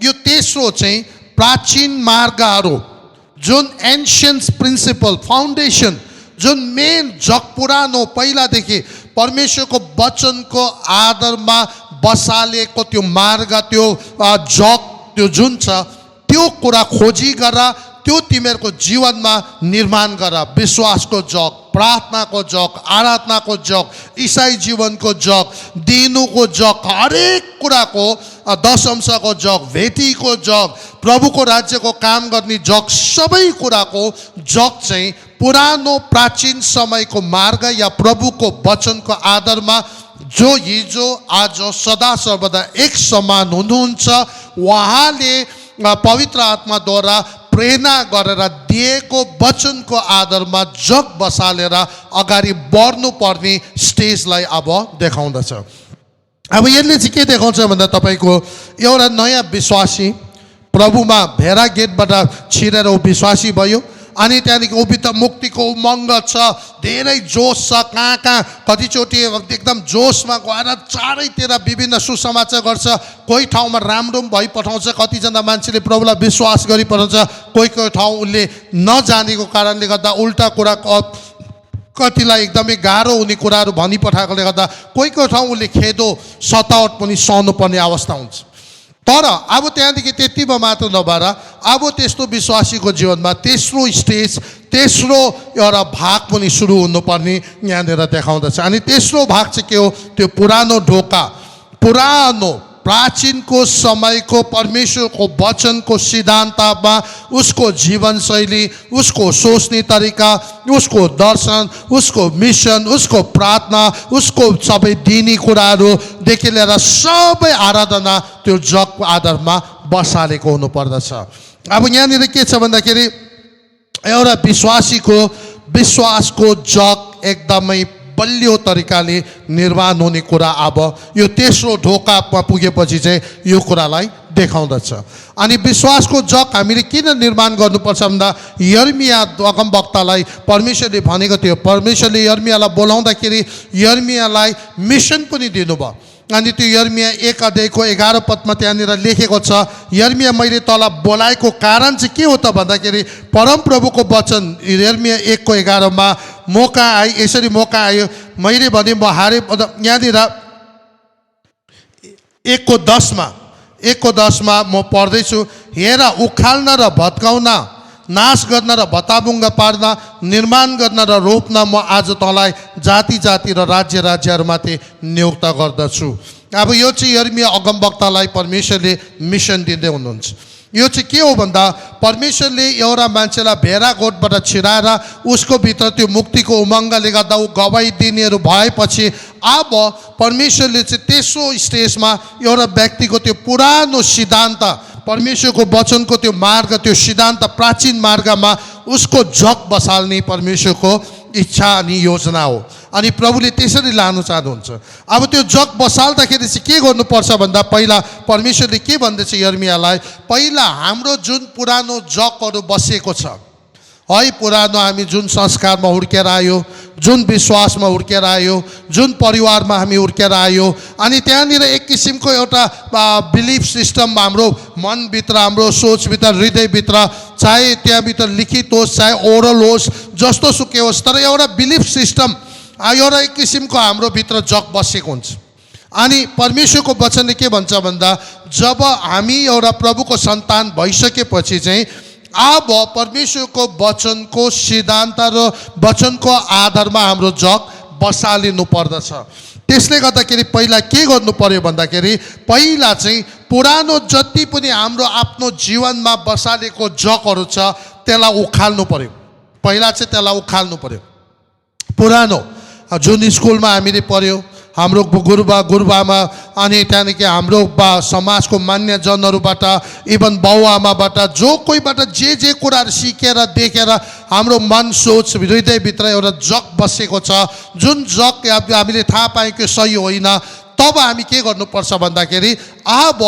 यो तेस्रो चाहिँ प्राचीन मार्गहरू, जुन एन्सियन्ट प्रिन्सिपल, फाउन्डेसन, जुन मेन जग पुरानो पहिलादेखि परमेश्वरको वचनको आधारमा बसालेको त्यो मार्ग, त्यो जग, त्यो जुन छ त्यो कुरा खोजी गर, त्यो तिमीहरूको जीवनमा निर्माण गर। विश्वासको जग, प्रार्थनाको जग, आराधनाको जग, इसाई जीवनको जग, दिनुको जग, हरेक कुराको दशंशको जग, भेटीको जग, प्रभुको राज्यको काम गर्ने जग, सबै कुराको जग चाहिँ पुरानो प्राचीन समयको मार्ग या प्रभुको वचनको आधारमा जो हिजो आज सदा सर्वदा एक समान हुनुहुन्छ, उहाँले पवित्र आत्माद्वारा प्रेरणा गरेर दिएको वचनको आधारमा जग बसालेर अगाडि बढ्नुपर्ने स्टेजलाई अब देखाउँदछ। अब यसले चाहिँ के देखाउँछ भन्दा, तपाईँको एउटा नयाँ विश्वासी प्रभुमा भेरा गेटबाट छिरेर ऊ विश्वासी भयो, अनि त्यहाँदेखि उभित्र मुक्तिको उमङ्ग छ, धेरै जोस छ, कहाँ कहाँ कतिचोटि एकदम जोसमा गएर चारैतिर विभिन्न सुसमाचार गर्छ, कोही ठाउँमा राम्रो पनि भइपठाउँछ, कतिजना मान्छेले प्रभुलाई विश्वास गरिपठाउँछ, कोही कोही ठाउँ उसले नजानेको कारणले गर्दा उल्टा कुरा, कतिलाई एकदमै गाह्रो हुने कुराहरू भनिपठाएकोले गर्दा कोही कोही ठाउँ उसले खेदो सतावट पनि सहनुपर्ने अवस्था हुन्छ। तर अब त्यहाँदेखि त्यतिमा मात्र नभएर अब त्यस्तो विश्वासीको जीवनमा तेस्रो स्टेज, तेस्रो एउटा भाग पनि सुरु हुनुपर्ने यहाँनिर देखाउँदछ। अनि तेस्रो भाग चाहिँ के हो, त्यो पुरानो ढोका, पुरानो प्राचीनको समयको परमेश्वरको वचनको सिद्धान्तमा उसको जीवनशैली, उसको सोच्ने तरिका, उसको दर्शन, उसको मिसन, उसको प्रार्थना, उसको सबै दिनी कुराहरूदेखि लिएर सबै आराधना त्यो जगको आधारमा बसालेको हुनुपर्दछ। अब यहाँनिर के छ भन्दाखेरि एउटा विश्वासको जग एकदमै बलियो तरिकाले निर्माण हुने कुरा अब यो तेस्रो ढोकामा पुगेपछि चाहिँ यो कुरालाई देखाउँदछ। अनि विश्वासको जग हामीले किन निर्माण गर्नुपर्छ भन्दा यर्मिया अगमवक्तालाई परमेश्वरले भनेको थियो। परमेश्वरले यर्मियालाई बोलाउँदाखेरि यर्मियालाई मिसन पनि दिनुभयो। अनि त्यो यर्मिया 1 अध्यायको 11 पदमा त्यहाँनिर लेखेको छ, यर्मिया मैले तँलाई बोलाएको कारण चाहिँ के हो त भन्दाखेरि परमप्रभुको वचन यर्मिया 1 को 11 मा मौका आयो, यसरी मौका आयो, मैले भने म हारे। यहाँनिर 1 को 10 मा म पढ्दैछु, हेर उखाल्न र भत्काउन, नाश गर्न र भताभुङ्ग पार्न, निर्माण गर्न र रोप्न म आज तँलाई जाति जाति र राज्य राज्यहरूमाथि नियुक्त गर्दछु। अब यो चाहिँ यर्मिया अगमवक्तालाई परमेश्वरले मिसन दिँदै हुनुहुन्छ। यो चाहिँ के हो भन्दा परमेश्वरले एउटा मान्छेलाई भेडा गोठबाट छिराएर उसको भित्र त्यो मुक्तिको उमङ्गले गर्दा ऊ गवाई दिनेहरू भएपछि अब परमेश्वरले चाहिँ तेस्रो स्टेजमा एउटा व्यक्तिको त्यो पुरानो सिद्धान्त, परमेश्वरको वचनको त्यो मार्ग, त्यो सिद्धान्त, प्राचीन मार्गमा उसको जग बसाल्ने परमेश्वरको इच्छा अनि योजना हो। अनि प्रभुले त्यसरी लानु चाहनुहुन्छ। अब त्यो जग बसाल्दाखेरि चाहिँ के गर्नुपर्छ भन्दा पहिला परमेश्वरले के भन्दैछ यर्मियालाई, पहिला हाम्रो जुन पुरानो जगहरू बसेको छ है, पुरानो हामी जुन संस्कारमा हुर्केर आयो, जुन विश्वासमा हुर्केर आयो, जुन परिवारमा हामी हुर्केर आयो, अनि त्यहाँनिर एक किसिमको एउटा बिलिफ सिस्टम हाम्रो मनभित्र, हाम्रो सोचभित्र, हृदयभित्र, चाहे त्यहाँभित्र लिखित होस् चाहे ओरल होस्, जस्तो सुकै होस्, तर एउटा बिलिफ सिस्टम, एउटा एक किसिमको हाम्रो भित्र जग बसेको हुन्छ। अनि परमेश्वरको वचनले के भन्छ भन्दा जब हामी एउटा प्रभुको सन्तान भइसकेपछि चाहिँ अब परमेश्वरको वचनको सिद्धान्त र वचनको आधारमा हाम्रो जग बसालिनु पर्दछ। त्यसले गर्दाखेरि पहिला के गर्नु पर्यो भन्दाखेरि पहिला चाहिँ पुरानो जति पनि हाम्रो आफ्नो जीवनमा बसालेको जगहरू छ त्यसलाई उखाल्नु पर्यो। पहिला चाहिँ त्यसलाई उखाल्नु पर्यो। पुरानो जुन स्कुलमा हामीले पढ्यो, हाम्रो गुरुबामा अनि त्यहाँदेखि हाम्रो समाजको मान्यजनहरूबाट, इभन बाउआमाबाट, जो कोहीबाट जे कुराहरू सिकेर देखेर हाम्रो मन सोच हृदयभित्र एउटा जग बसेको छ, जुन जग हामीले थाहा पायौँ कि सही होइन, तब हामी के गर्नुपर्छ भन्दाखेरि अब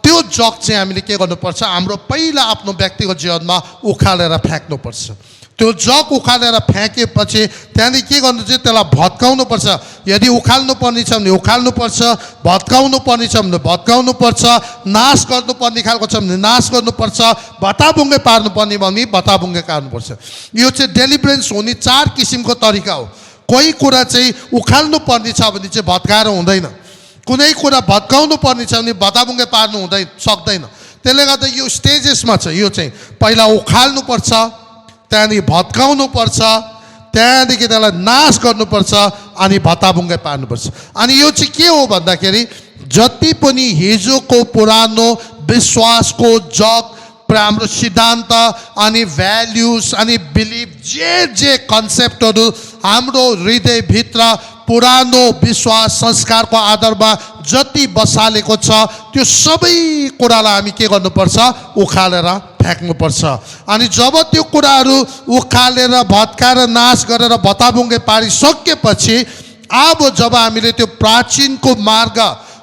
त्यो जग चाहिँ हामीले के गर्नुपर्छ, हाम्रो पहिला आफ्नो व्यक्तिगत जीवनमा उखालेर फ्याँक्नुपर्छ। त्यो जग उखालेर फ्याँकेपछि त्यहाँदेखि के गर्नु चाहिँ त्यसलाई भत्काउनुपर्छ। यदि उखाल्नु पर्ने छ भने उखाल्नुपर्छ, भत्काउनु पर्ने छ भने भत्काउनुपर्छ, नाश गर्नुपर्ने खालको छ भने नाश गर्नुपर्छ, भताभुङ्गे पार्नुपर्ने भने भताभुङ्गे पार्नुपर्छ। यो चाहिँ डेलिभरेन्स हुने 4 किसिमको तरिका हो। कोही कुरा चाहिँ उखाल्नु पर्ने छ भने चाहिँ भत्काएर हुँदैन, कुनै कुरा भत्काउनु पर्ने छ भने भताभुङ्गे पार्नु सक्दैन। त्यसले गर्दा यो स्टेजेसमा छ। यो चाहिँ पहिला उखाल्नुपर्छ, त्यहाँदेखि भत्काउनु पर्छ, त्यहाँदेखि त्यसलाई नाश गर्नुपर्छ, अनि भत्ताभुङ्गे पार्नुपर्छ। अनि यो चाहिँ के हो भन्दाखेरि जति पनि हिजोको पुरानो विश्वासको जग, हाम्रो सिद्धान्त अनि भ्याल्युज अनि बिलिफ, जे कन्सेप्टहरू हाम्रो हृदयभित्र पुरानो विश्वास संस्कारको आधारमा जति बसालेको छ त्यो सबै कुरालाई हामी के गर्नुपर्छ, उखालेर फ्याँक्नुपर्छ। अनि जब त्यो कुराहरू उखालेर भत्काएर नाश गरेर भताभुङ्गे पारिसकेपछि अब जब हामीले त्यो प्राचीनको मार्ग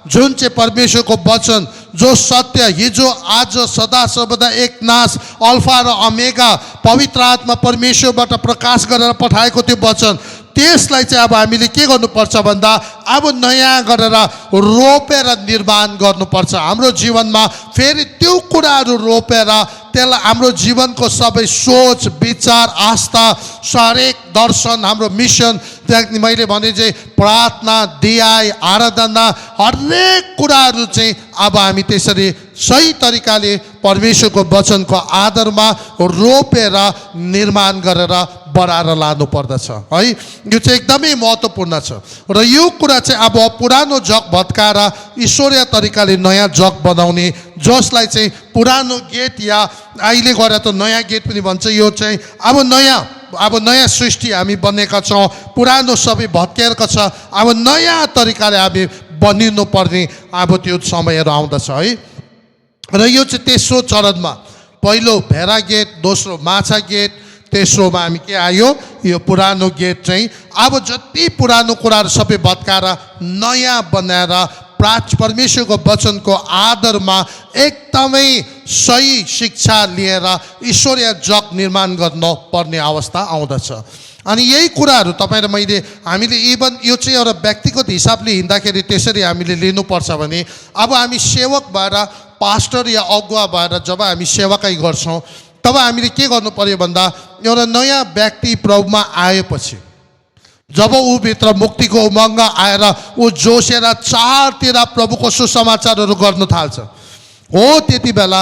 जुन चाहिँ परमेश्वरको वचन, जो सत्य हिजो आज सदा सर्वदा एक नाश, अल्फा र ओमेगा, पवित्र आत्मा परमेश्वरबाट प्रकाश गरेर पठाएको त्यो वचन, त्यसलाई चाहिँ अब हामीले के गर्नुपर्छ भन्दा अब नयाँ गरेर रोपेर निर्माण गर्नुपर्छ। हाम्रो जीवनमा फेरि त्यो कुराहरू रोपेर त्यसलाई हाम्रो जीवनको सबै सोच, विचार, आस्था, हरेक दर्शन, हाम्रो मिसन, त्यहाँ मैले भने चाहिँ प्रार्थना, दियाई, आराधना, हरेक कुराहरू चाहिँ अब हामी त्यसरी सही तरिकाले परमेश्वरको वचनको आधारमा रोपेर निर्माण गरेर बढाएर लानु पर्दछ है। यो चाहिँ एकदमै महत्त्वपूर्ण छ र यो कुरा चाहिँ अब पुरानो जग भत्काएर ईश्वरीय तरिकाले नयाँ जग बनाउने, जसलाई चाहिँ पुरानो गेट या अहिले गएर त नयाँ गेट पनि भन्छ, यो चाहिँ अब नयाँ सृष्टि हामी बनेका छौँ, पुरानो सबै भत्किएका छ, अब नयाँ तरिकाले हामी बनिनु पर्ने अब त्यो समयहरू आउँदछ है। र यो चाहिँ तेस्रो चरणमा, पहिलो भेडा गेट, दोस्रो माछा गेट, तेस्रोमा हामी के आयो, यो पुरानो गेट चाहिँ अब जति पुरानो कुराहरू सबै भत्काएर नयाँ बनाएर परमेश्वरको वचनको आदरमा एकदमै सही शिक्षा लिएर ईश्वरीय जग निर्माण गर्न पर्ने अवस्था आउँदछ। अनि यही कुराहरू तपाईँ र हामीले इभन यो चाहिँ एउटा व्यक्तिगत हिसाबले हिँड्दाखेरि त्यसरी हामीले लिनुपर्छ भने अब हामी सेवक भएर, पास्टर या अगुवा भएर जब हामी सेवाकाई गर्छौँ तब हामीले के गर्नु पर्यो भन्दा एउटा नयाँ व्यक्ति प्रभुमा आएपछि जब भित्र मुक्तिको उमङ्ग आएर ऊ जोसेर चारतिर प्रभुको सुसमाचारहरू गर्न थाल्छ, हो त्यति बेला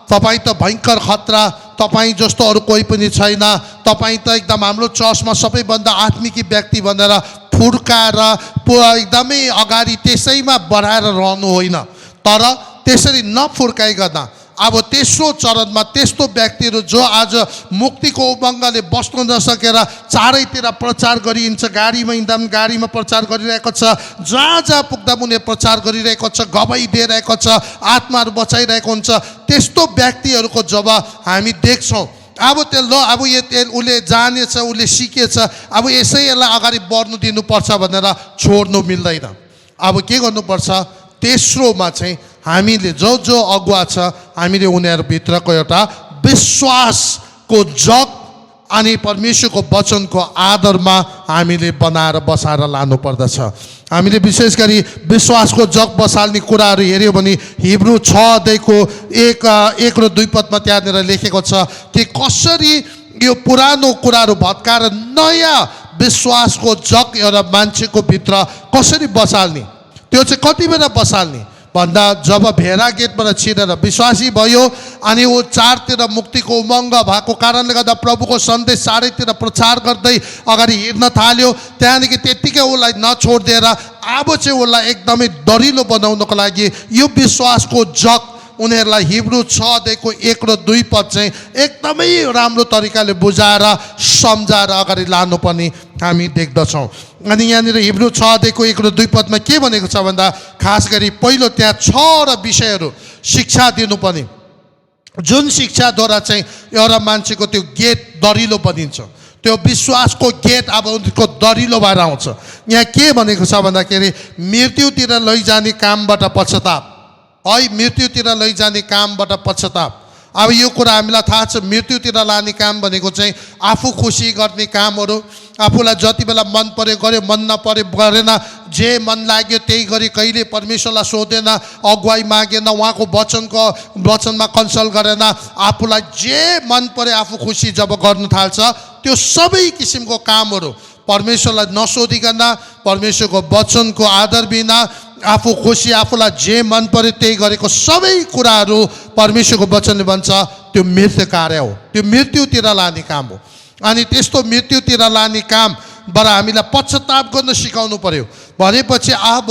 तपाईँ त भयङ्कर खतरा, तपाईँ जस्तो अरू कोही पनि छैन, तपाईँ त एकदम हाम्रो चर्चमा सबैभन्दा आत्मिकी व्यक्ति भनेर फुर्काएर एकदमै अगाडि त्यसैमा बढाएर रहनु होइन, तर त्यसरी नफुर्काइकन अब तेस्रो चरणमा त्यस्तो व्यक्तिहरू जो आज मुक्तिको उमङ्गले बस्नु नसकेर चारैतिर प्रचार गरिन्छ, गाडीमा हिँड्दा पनि गाडीमा प्रचार गरिरहेको छ, जहाँ जहाँ पुग्दा पनि प्रचार गरिरहेको छ, गवाई दिइरहेको छ, आत्माहरू बचाइरहेको हुन्छ, त्यस्तो व्यक्तिहरूको जब हामी देख्छौँ अब त्यो अब उसले जानेछ, उसले सिकेछ, अब यसैलाई अगाडि बढ्नु दिनुपर्छ भनेर छोड्नु मिल्दैन। अब के गर्नुपर्छ, तेस्रोमा चाहिँ हामीले जो अगुवा छ हामीले उनीहरूभित्रको एउटा विश्वासको जग अनि परमेश्वरको वचनको आदरमा हामीले बनाएर बसाएर लानु पर्दछ। हामीले विशेष गरी विश्वासको जग बसाल्ने कुराहरू हेऱ्यौँ भने हिब्रू 6:1 र 2 पदमा त्यहाँनिर लेखेको छ कि कसरी यो पुरानो कुराहरू भत्काएर नयाँ विश्वासको जग एउटा मान्छेको भित्र कसरी बसाल्ने, त्यो चाहिँ कति बेला बसाल्ने भन्दा जब भेडा गेटबाट छिरेर विश्वासी भयो अनि ऊ चारतिर मुक्तिको उमङ्ग भएको कारणले गर्दा प्रभुको सन्देश चारैतिर प्रचार गर्दै अगाडि हिँड्न थाल्यो, त्यहाँदेखि त्यत्तिकै उसलाई नछोडिदिएर अब चाहिँ उसलाई एकदमै दरिलो बनाउनको लागि यो विश्वासको जग उनीहरूलाई हिब्रू 6:1 र 2 पद चाहिँ एकदमै राम्रो तरिकाले बुझाएर सम्झाएर अगाडि लानुपर्ने हामी देख्दछौँ। अनि यहाँनिर हिब्रू 6:1 र 2 पदमा के भनेको छ भन्दा खास गरी पहिलो त्यहाँ 6 विषयहरू शिक्षा दिनुपर्ने, जुन शिक्षाद्वारा चाहिँ एउटा मान्छेको त्यो गेट दरिलो बनिन्छ, त्यो विश्वासको गेट अब उनीहरूको दरिलो भएर आउँछ। यहाँ के भनेको छ भन्दाखेरि मृत्युतिर लैजाने कामबाट पश्चाताप है, मृत्युतिर लैजाने कामबाट पश्चाताप। अब यो कुरा हामीलाई थाहा छ, मृत्युतिर लाने काम भनेको चाहिँ आफू खुसी गर्ने कामहरू, आफूलाई जति बेला मन पर्यो गर्यो, मन नपर्यो गरेन, जे मन लाग्यो त्यही गरी, कहिले परमेश्वरलाई सोधेन, अगुवाई मागेन, उहाँको वचनमा कन्सल्ट गरेन, आफूलाई जे मन पर्यो आफू खुसी जब गर्नु थाल्छ त्यो सबै किसिमको कामहरू परमेश्वरलाई नसोधिकन, परमेश्वरको वचनको आदर बिना आफू खुसी, आफूलाई जे मन पर्यो त्यही गरेको सबै कुराहरू परमेश्वरको वचनले भन्छ त्यो मृत्यु कार्य हो, त्यो मृत्युतिर लाने काम हो। अनि त्यस्तो मृत्युतिर लाने कामबाट हामीलाई पश्चाताप गर्न सिकाउनु पर्यो। भनेपछि अब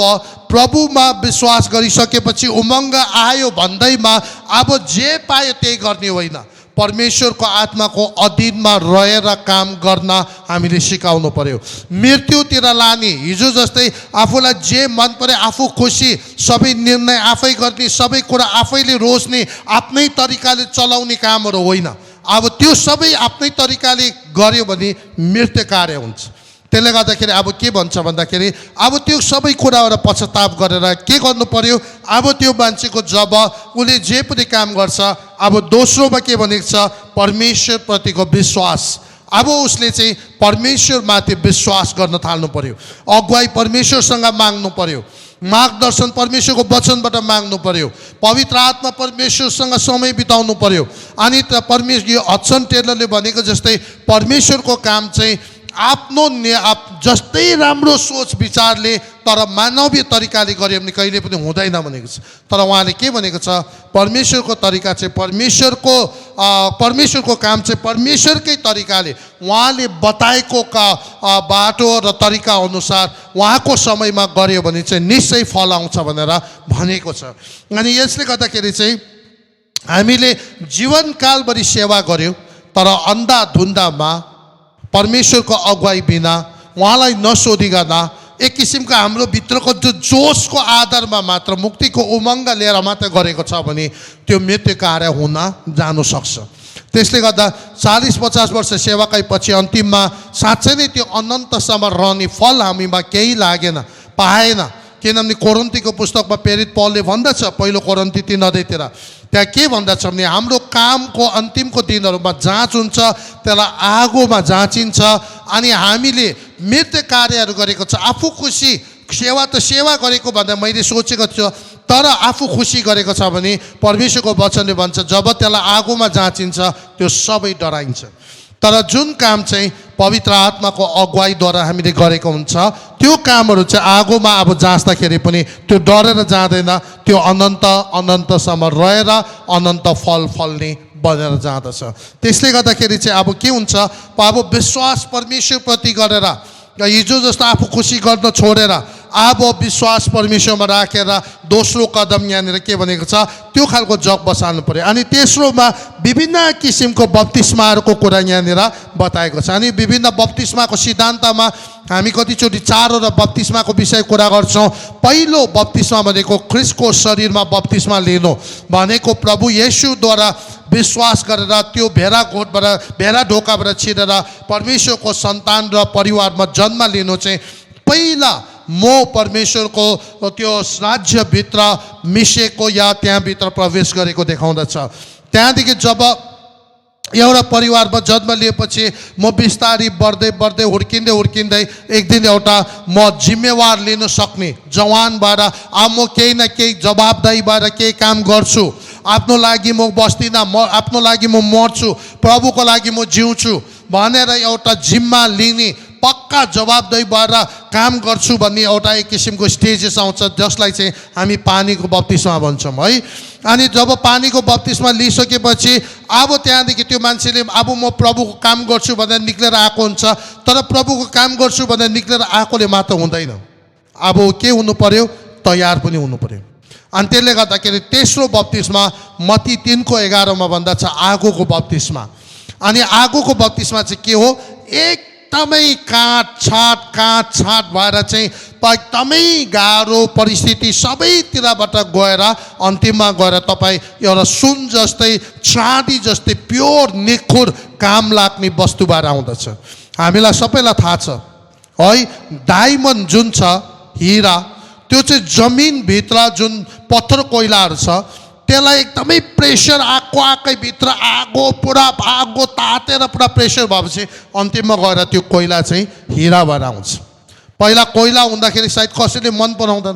प्रभुमा विश्वास गरिसकेपछि उमङ्ग आयो भन्दैमा अब जे पायो त्यही गर्ने होइन, परमेश्वरको आत्माको अधीनमा रहेर काम गर्न हामीले सिकाउनु पर्यो। मृत्युतिर लाने, हिजो जस्तै आफूलाई जे मन पर्यो आफू खुसी, सबै निर्णय आफै गर्ने, सबै कुरा आफैले रोज्ने, आफ्नै तरिकाले चलाउने कामहरू होइन। अब त्यो सबै आफ्नै तरिकाले गर्यो भने मृत्यु कार्य हुन्छ। त्यसले गर्दाखेरि अब के भन्छ भन्दाखेरि अब त्यो सबै कुराबाट पश्चाताप गरेर के गर्नु पर्यो, अब त्यो मान्छेको जब उसले जे पनि काम गर्छ, अब दोस्रोमा के भनेको छ, परमेश्वरप्रतिको विश्वास। अब उसले चाहिँ परमेश्वरमाथि विश्वास गर्न थाल्नु पर्यो, अगुवाई परमेश्वरसँग माग्नु पर्यो, मार्गदर्शन परमेश्वरको वचनबाट माग्नु पर्यो, पवित्र आत्मा परमेश्वरसँग समय बिताउनु पर्यो। अनि त परमेश्वर, यो हडसन टेलरले भनेको जस्तै परमेश्वरको काम चाहिँ आफ्नो जस्तै राम्रो सोच विचारले तर मानवीय तरिकाले गर्यो भने कहिले पनि हुँदैन भनेको छ। तर उहाँले के भनेको छ, परमेश्वरको तरिका चाहिँ परमेश्वरको काम चाहिँ परमेश्वरकै तरिकाले उहाँले बताएको बाटो र तरिका अनुसार उहाँको समयमा गर्यो भने चाहिँ निश्चय फल आउँछ भनेर भनेको छ। अनि यसले गर्दाखेरि चाहिँ हामीले जीवनकालभरि सेवा गर्यौँ तर अन्धाधुन्दामा परमेश्वरको अगुवाई बिना उहाँलाई नसोधिकन एक किसिमको हाम्रो भित्रको जो जोसको आधारमा मात्र मुक्तिको उमङ्ग लिएर मात्र गरेको छ भने त्यो मृत्यु कार्य हुन जानु सक्छ। त्यसले गर्दा 40-50 वर्ष सेवाकै पछि अन्तिममा साँच्चै नै त्यो अनन्तसम्म रहने फल हामीमा केही लागेन, पाएन। किनभने कोरिन्थीको पुस्तकमा प्रेरित पौलले भन्दछ, पहिलो कोरिन्थी 3 अध्यायतिर त्यहाँ के भन्दछ भने हाम्रो कामको अन्तिमको दिनहरूमा जाँच हुन्छ, त्यसलाई आगोमा जाँचिन्छ अनि हामीले मृत्यु कार्यहरू गरेको छ। आफू खुसी सेवा त सेवा गरेको भन्दा मैले सोचेको छु, तर आफू खुसी गरेको छ भने परमेश्वरको वचनले भन्छ जब त्यसलाई आगोमा जाँचिन्छ त्यो सबै डराइन्छ। तर जुन काम चाहिँ पवित्र आत्माको अगुवाईद्वारा हामीले गरेको हुन्छ त्यो कामहरू चाहिँ आगोमा अब जाँच्दाखेरि पनि त्यो डरेर जाँदैन, त्यो अनन्तसम्म रहेर अनन्त फल फल्ने बनेर जाँदछ। त्यसले गर्दाखेरि चाहिँ अब के हुन्छ, अब विश्वास परमेश्वरप्रति गरेर हिजो जस्तो आफू खुसी गर्न छोडेर अब विश्वास परमेश्वरमा राखेर दोस्रो कदम यहाँनिर के भनेको छ त्यो खालको जग बसाल्नु पर्यो। अनि तेस्रोमा विभिन्न किसिमको बप्तिस्माहरूको कुरा यहाँनिर बताएको छ। अनि विभिन्न बप्तिस्माको सिद्धान्तमा हामी कतिचोटि चारवटा बप्तिस्माको विषय कुरा गर्छौँ। पहिलो बप्तिस्मा भनेको ख्रिस्टको शरीरमा बप्तिस्मा लिनु भनेको प्रभु येशूद्वारा विश्वास गरेर त्यो भेडा ढोकाबाट छिरेर परमेश्वरको सन्तान र परिवारमा जन्म लिनु चाहिँ पहिला म परमेश्वरको त्यो राज्यभित्र मिसेको या त्यहाँभित्र प्रवेश गरेको देखाउँदछ। त्यहाँदेखि जब एउटा परिवारमा जन्म लिएपछि म बिस्तारै बढ्दै हुर्किँदै एक दिन एउटा म जिम्मेवार लिन सक्ने जवान भएर अब म केही न केही जवाबदारी भएर केही काम गर्छु, आफ्नो लागि म बस्दिनँ, आफ्नो लागि म मर्छु, प्रभुको लागि म जिउँछु भनेर एउटा जिम्मा लिने पक्का जवाबदेही भएर काम गर्छु भन्ने एउटा एक किसिमको स्टेजेस आउँछ जसलाई चाहिँ हामी पानीको बप्तिस्मा भन्छौँ है। अनि जब पानीको बप्तिस्मा लिइसकेपछि अब त्यहाँदेखि त्यो मान्छेले अब म प्रभुको काम गर्छु भनेर निक्लेर आएको हुन्छ। तर प्रभुको काम गर्छु भनेर निक्लेर आएकोले मात्र हुँदैन, अब के हुनु पर्यो, तयार पनि हुनु पर्यो। अनि त्यसले गर्दाखेरि तेस्रो बप्तिस्मा मत्ती 3:11 भन्दा छ आगोको बप्तिस्मा। अनि आगोको बप्तिस्मा चाहिँ के हो, एकदमै काँट भएर चाहिँ एकदमै गाह्रो परिस्थिति सबैतिरबाट गएर अन्तिममा गएर तपाईँ एउटा सुन जस्तै चाँदी जस्तै प्योर निखुर काम लाग्ने वस्तु भएर आउँदछ। हामीलाई सबैलाई थाहा छ है, डायमन्ड जुन छ हिरा त्यो चाहिँ जमिनभित्र जुन पत्थर कोइलाहरू छ त्यसलाई एकदमै प्रेसर आएकै भित्र आगो पुरा आगो तातेर पुरा प्रेसर भएपछि अन्तिममा गएर त्यो कोइला चाहिँ हिरा भएर आउँछ। पहिला कोइला हुँदाखेरि सायद कसैले मन पराउँदैन,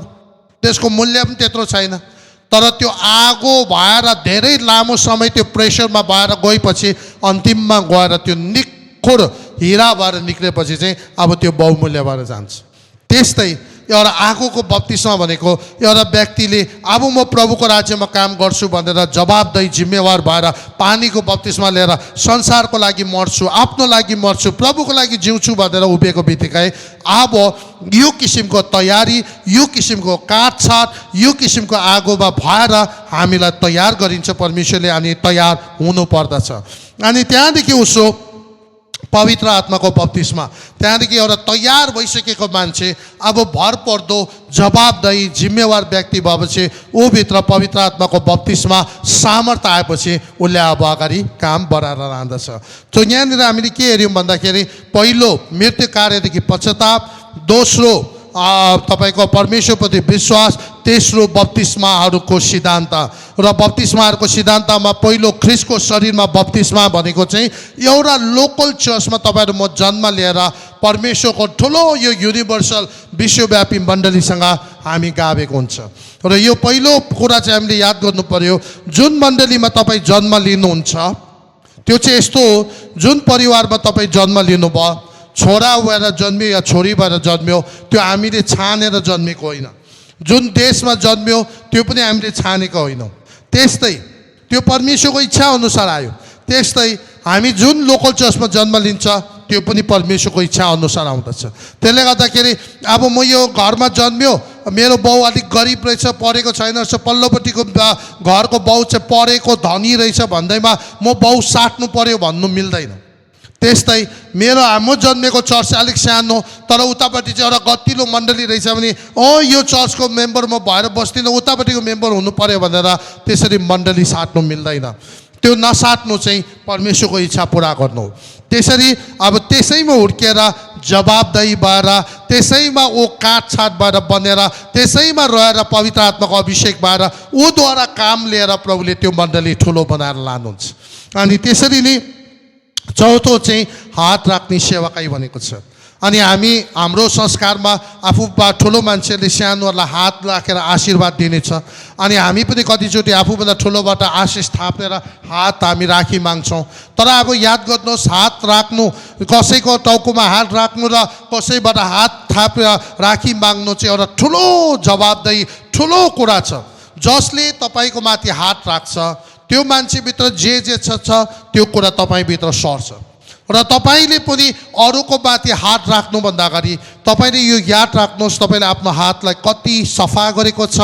त्यसको मूल्य पनि त्यत्रो छैन। तर त्यो आगो भएर धेरै लामो समय त्यो प्रेसरमा भएर गएपछि अन्तिममा गएर त्यो निखुर हिरा भएर निक्लेपछि चाहिँ अब त्यो बहुमूल्य भएर जान्छ। त्यस्तै एउटा आगोको बप्तिस्मा भनेको एउटा व्यक्तिले अब म प्रभुको राज्यमा काम गर्छु भनेर जवाबदेही जिम्मेवार भएर पानीको बप्तिस्मा लिएर संसारको लागि मर्छु, आफ्नो लागि मर्छु, प्रभुको लागि जिउँछु भनेर उभिएको बित्तिकै अब यो किसिमको तयारी, यो किसिमको काटछाट, यो किसिमको आगोमा भएर हामीलाई तयार गरिन्छ परमेश्वरले। अनि तयार हुनु पर्दछ। अनि त्यहाँदेखि उसो पवित्र आत्माको बप्तिस्मा, त्यहाँदेखि एउटा तयार भइसकेको मान्छे अब भरपर्दो जवाबदेही जिम्मेवार व्यक्ति भएपछि ऊभित्र पवित्र आत्माको बप्तिस्मा सामर्थ्य आएपछि उसले अब अगाडि काम बढाएर लाँदछ। त यहाँनिर हामीले के हेऱ्यौँ भन्दाखेरि पहिलो मृत्यु कार्यदेखि पश्चाताप, दोस्रो तपाईँको परमेश्वरप्रति विश्वास, तेस्रो बप्तिस्माहरूको सिद्धान्त। र बप्तिस्माहरूको सिद्धान्तमा पहिलो ख्रिस्टको शरीरमा बप्तिस्मा भनेको चाहिँ एउटा लोकल चर्चमा तपाईँहरू म जन्म लिएर परमेश्वरको ठुलो यो युनिभर्सल विश्वव्यापी मण्डलीसँग हामी गाभेको हुन्छ। र यो पहिलो कुरा चाहिँ हामीले याद गर्नु पर्यो, जुन मण्डलीमा तपाईँ जन्म लिनुहुन्छ त्यो चाहिँ यस्तो हो, जुन परिवारमा तपाईँ जन्म लिनुभयो, छोरा भएर जन्मियो या छोरी भएर जन्मियो त्यो हामीले छानेर जन्मेको होइन। जुन देशमा जन्मियो त्यो पनि हामीले छानेको होइनौँ। त्यस्तै त्यो परमेश्वरको इच्छा अनुसार आयो। त्यस्तै हामी जुन लोकल चर्चमा जन्म लिन्छ त्यो पनि परमेश्वरको इच्छा अनुसार आउँदछ। त्यसले गर्दाखेरि अब म यो घरमा जन्मियो, मेरो बाउ अलिक गरिब रहेछ, पढेको छैन रहेछ, पल्लोपट्टिको घरको बाउ चाहिँ पढेको धनी रहेछ भन्दैमा म बाउ साट्नु पर्यो भन्नु मिल्दैन। त्यस्तै म जन्मेको चर्च अलिक सानो तर उतापट्टि चाहिँ एउटा गतिलो मण्डली रहेछ भने यो चर्चको मेम्बर म भएर बस्दिनँ, उतापट्टिको मेम्बर हुनु पर्यो भनेर त्यसरी मण्डली साट्नु मिल्दैन। त्यो नसाट्नु चाहिँ परमेश्वरको इच्छा पुरा गर्नु हो। त्यसरी अब त्यसैमा हुर्केर जवाबदेही भएर त्यसैमा काटछाट भएर बनेर त्यसैमा रहेर पवित्र आत्माको अभिषेक भएर ऊद्वारा काम लिएर प्रभुले त्यो मण्डली ठुलो बनाएर लानुहुन्छ। अनि त्यसरी नै चौथो चाहिँ हात राख्ने सेवाकाई भनेको छ। अनि हाम्रो संस्कारमा आफूभन्दा ठुलो मान्छेले सानोहरूलाई हात राखेर आशीर्वाद दिनेछ। अनि हामी पनि कतिचोटि आफूभन्दा ठुलोबाट आशिष थापेर हात हामी राखी माग्छौँ। तर अब याद गर्नुहोस्, हात राख्नु, कसैको टाउकोमा हात राख्नु र कसैबाट हात थापेर राखी माग्नु चाहिँ एउटा ठुलो जवाबदेही, ठुलो कुरा छ। जसले तपाईँको माथि हात राख्छ त्यो मान्छेभित्र जे छ त्यो कुरा तपाईँभित्र सर्छ। र तपाईँले पनि अरूको माथि हात राख्नुभन्दा अगाडि तपाईँले यो याद राख्नुहोस्, तपाईँले आफ्नो हातलाई कति सफा गरेको छ,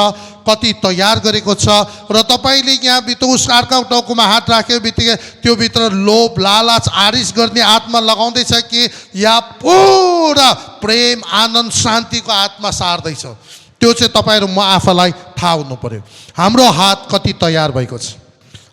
कति तयार गरेको छ। र तपाईँले यहाँभित्र उस अर्को टाउकोमा हात राखेको बित्तिकै त्यो भित्र लोभ, लालच, आरिस गर्ने आत्मा लगाउँदैछ कि या पुरा प्रेम, आनन्द, शान्तिको आत्मा सार्दैछ, त्यो चाहिँ तपाईँहरू म आफूलाई थाहा हुनु पर्यो। हाम्रो हात कति तयार भएको छ।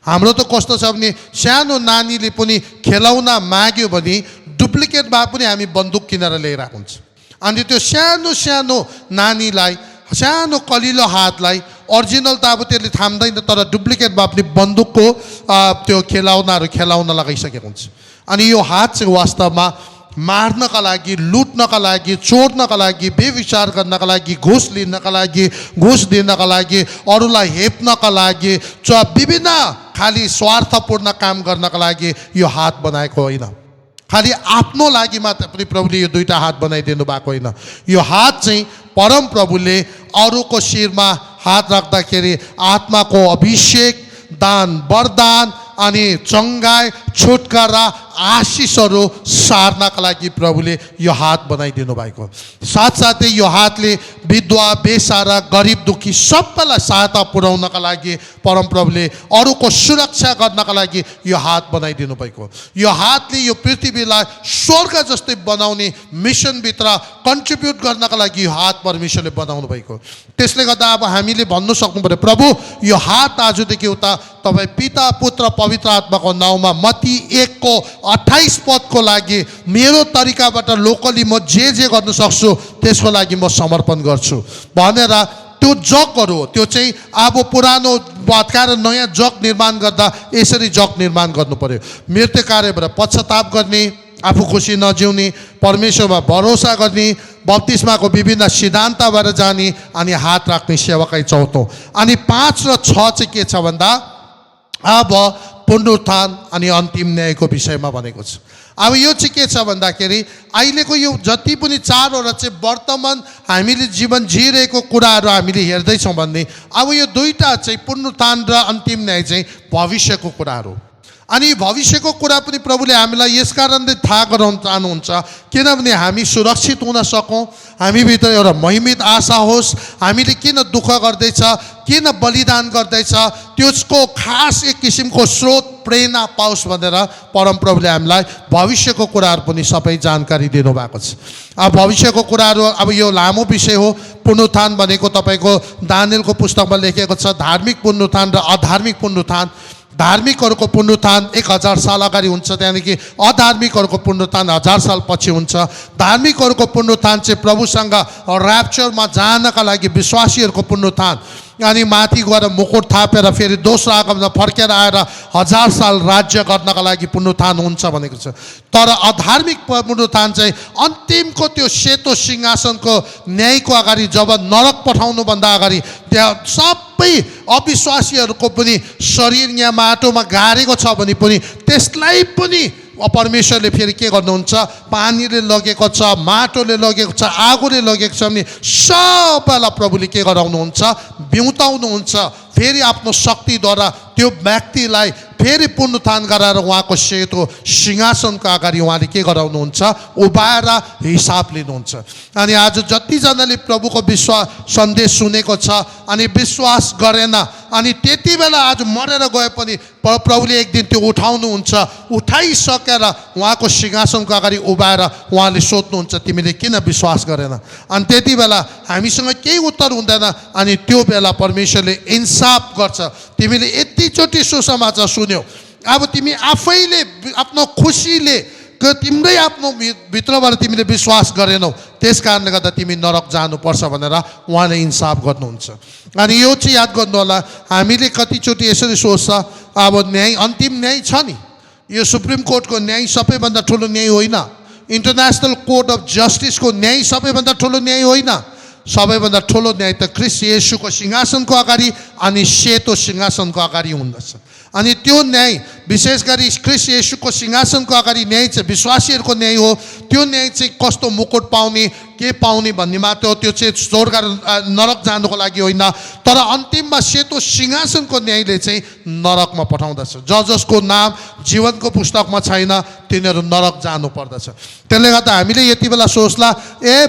हाम्रो त कस्तो छ भने सानो नानीले पनि खेलौना माग्यो भने डुप्लिकेट भए पनि हामी बन्दुक किनेर ल्याएर हुन्छ। अनि त्यो सानो सानो नानीलाई, सानो कलिलो हातलाई ओरिजिनल त अब त्यसले थाम्दैन, तर डुप्लिकेट भए पनि बन्दुकको त्यो खेलाउनाहरू खेलाउन लगाइसकेको हुन्छ। अनि यो हात चाहिँ वास्तवमा मार्नका लागि, लुट्नका लागि, चोर्नका लागि, बेविचार गर्नका लागि, घुस लिनका लागि, घुस दिनका लागि, अरूलाई हेप्नका लागि, विभिन्न खालि स्वार्थपूर्ण काम गर्नका लागि यो हात बनाएको होइन। खालि आफ्नो लागि मात्र पनि प्रभुले यो दुईटा हात बनाइदिनु भएको होइन। यो हात चाहिँ परम प्रभुले अरूको शिरमा हात राख्दाखेरि आत्माको अभिषेक, दान, वरदान अनि चङ्गाई, छुटकारा, आशिषहरू सार्नका लागि प्रभुले यो हात बनाइदिनु भएको। साथसाथै यो हातले विधवा, बेसारा, गरिब, दुःखी सबैलाई सहायता पुर्याउनका लागि परमप्रभुले अरूको सुरक्षा गर्नका लागि यो हात बनाइदिनु भएको। यो हातले यो पृथ्वीलाई स्वर्ग जस्तै बनाउने मिसनभित्र कन्ट्रिब्युट गर्नका लागि यो हात परमेश्वरले बनाउनु भएको। त्यसले गर्दा अब हामीले भन्नु सक्नु पर्यो, प्रभु यो हात आजदेखि उता तपाईँ पिता, पुत्र, पवित्र आत्माको नाउँमा मत्ती 1:28 पदको लागि मेरो तरिकाबाट लोकली म जे गर्न सक्छु त्यसको लागि म समर्पण गर्छु भनेर त्यो जगहरू हो। त्यो चाहिँ अब पुरानो भत्काएर नयाँ जग निर्माण गर्दा यसरी जग निर्माण गर्नु पर्यो। मृत्यु कार्यबाट पश्चाताप गर्ने, आफू खुसी नजिउने, परमेश्वरमा भरोसा गर्ने, बप्तिस्माको विभिन्न सिद्धान्तबाट जाने, अनि हात राख्ने सेवाकाई चौथो। अनि 5 र 6 चाहिँ के छ भन्दा अब पुनरुत्थान अनि अन्तिम न्यायको विषयमा भनेको छ। अब यो चाहिँ के छ भन्दाखेरि अहिलेको यो जति पनि 4वटा चाहिँ वर्तमान हामीले जीवन जिइरहेको कुराहरू हामीले हेर्दैछौँ भने अब यो दुईटा चाहिँ पुनरुत्थान र अन्तिम न्याय चाहिँ भविष्यको कुराहरू। अनि भविष्यको कुरा पनि प्रभुले हामीलाई यस कारणले थाहा गराउन चाहनुहुन्छ किनभने हामी सुरक्षित हुन सकौँ, हामीभित्र एउटा महिमित आशा होस्, हामीले किन दुःख गर्दैछ, किन बलिदान गर्दैछ, त्यसको खास एक किसिमको स्रोत प्रेरणा पाओस् भनेर परमप्रभुले हामीलाई भविष्यको कुराहरू पनि सबै जानकारी दिनुभएको छ। अब भविष्यको कुराहरू अब यो लामो विषय हो। पुनरुत्थान भनेको तपाईँको दानियलको पुस्तकमा लेखिएको छ धार्मिक पुनरुत्थान र अधार्मिक पुनरुत्थान। धार्मिकहरूको पुनरुत्थान 1000 साल अगाडि हुन्छ, त्यहाँदेखि अधार्मिकहरूको पुनरुत्थान 1000 साल पछि हुन्छ। धार्मिकहरूको पुनरुत्थान चाहिँ प्रभुसँग ऱ्याप्चरमा जानका लागि विश्वासीहरूको पुनरुत्थान, अनि माथि गएर मुकुट थापेर फेरि दोस्रो आगमनमा फर्केर आएर 1000 साल राज्य गर्नका लागि पुनरुत्थान हुन्छ भनेको छ। तर अधार्मिक पुनरुत्थान चाहिँ अन्तिमको त्यो सेतो सिंहासनको न्यायको अगाडि जब नरक पठाउनुभन्दा अगाडि त्यहाँ सबै अविश्वासीहरूको पनि शरीर यहाँ माटोमा गाडेको छ भने पनि त्यसलाई पनि परमेश्वरले फेरि के गर्नुहुन्छ, पानीले लगेको छ, माटोले लगेको छ, आगोले लगेको छ भने सबैलाई प्रभुले के गराउनुहुन्छ, बिउताउनुहुन्छ। फेरि आफ्नो शक्तिद्वारा त्यो व्यक्तिलाई फेरि पुनरुत्थान गराएर उहाँको सेतो सिंहासनको अगाडि उहाँले के गराउनुहुन्छ, उभाएर हिसाब लिनुहुन्छ। अनि आज जतिजनाले प्रभुको विश्वास सन्देश सुनेको छ अनि विश्वास गरेन, अनि त्यति बेला आज मरेर गए पनि प्रभुले एक दिन त्यो उठाउनुहुन्छ, उठाइसकेर उहाँको सिंहासनको अगाडि उभाएर उहाँले सोध्नुहुन्छ, तिमीले किन विश्वास गरेन? अनि त्यति बेला हामीसँग केही उत्तर हुँदैन, अनि त्यो बेला परमेश्वरले इन्साफ गर्छ। तिमीले यतिचोटि सुसमाचार सुन्यौ, अब तिमी आफैले आफ्नो खुसीले तिम्रै आफ्नो भित्रबाट तिमीले विश्वास गरेनौ, त्यस कारणले गर्दा तिमी नरक जानुपर्छ भनेर उहाँले इन्साफ गर्नुहुन्छ। अनि यो चाहिँ याद गर्नु होला, हामीले कतिचोटि यसरी सोच्छ, अब न्याय अन्तिम न्याय छ नि, यो सुप्रिम कोर्टको न्याय सबैभन्दा ठुलो न्याय होइन, इन्टरनेसनल कोर्ट अफ जस्टिसको न्याय सबैभन्दा ठुलो न्याय होइन। सबैभन्दा ठुलो न्याय त ख्रीष्ट येशूको सिंहासनको अगाडि अनि सेतो सिंहासनको अगाडि हुँदछ। अनि त्यो न्याय विशेष गरी ख्रीष्ट येशूको सिंहासनको अगाडि न्याय चाहिँ विश्वासीहरूको न्याय हो। त्यो न्याय चाहिँ कस्तो मुकुट पाउने, के पाउने भन्ने मात्र हो, त्यो चाहिँ स्वर्ग नरक जानुको लागि होइन। तर अन्तिममा सेतो सिंहासनको न्यायले चाहिँ नरकमा पठाउँदछ। जसको नाम जीवनको पुस्तकमा छैन तिनीहरू नरक जानु पर्दछ। त्यसले गर्दा हामीले यति बेला सोच्ला,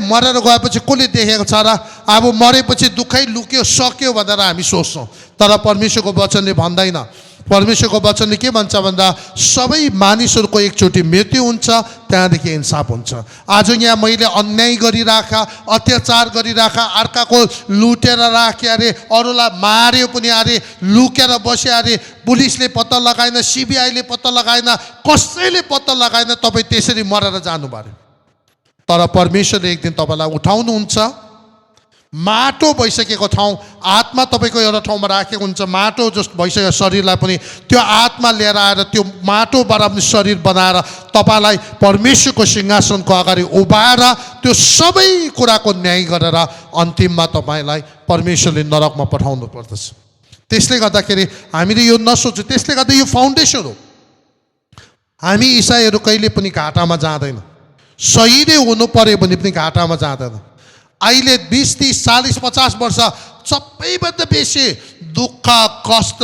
मरेर गएपछि कसले देखेको छ र, अब मरेपछि दुःखै लुक्यो सक्यो भनेर हामी सोच्छौँ। तर परमेश्वरको वचनले भन्दैन। परमेश्वरको वचनले के भन्छ भन्दा सबै मानिसहरूको एकचोटि मृत्यु हुन्छ, त्यहाँदेखि इन्साफ हुन्छ। आज यहाँ मैले अन्याय गरिराखा, अत्याचार गरिराखा, अर्काको लुटेर राखे अरे, अरूलाई मार्यो पनि अरे, लुकेर बसे अरे, पुलिसले पत्ता लगाएन, सिबिआईले पत्ता लगाएन, कसैले पत्ता लगाएन, तपाईँ त्यसरी मरेर जानुभयो। तर परमेश्वरले एक दिन तपाईँलाई उठाउनुहुन्छ। माटो भइसकेको ठाउँ, आत्मा तपाईँको एउटा ठाउँमा राखेको हुन्छ, माटो जस्तो भइसकेको शरीरलाई पनि त्यो आत्मा लिएर आएर त्यो माटोबाट पनि शरीर बनाएर तपाईँलाई परमेश्वरको सिंहासनको अगाडि उभाएर त्यो सबै कुराको न्याय गरेर अन्तिममा तपाईँलाई परमेश्वरले नरकमा पठाउनु पर्दछ। त्यसले गर्दाखेरि हामीले यो नसोच्यो। त्यसले गर्दा यो फाउन्डेसन हो। हामी इसाईहरू कहिले पनि घाटामा जाँदैन। सही नै हुनु पर्यो भने पनि घाटामा जाँदैन। अहिले 20, 30, 40, 50 वर्ष सबैभन्दा बेसी दुःख, कष्ट,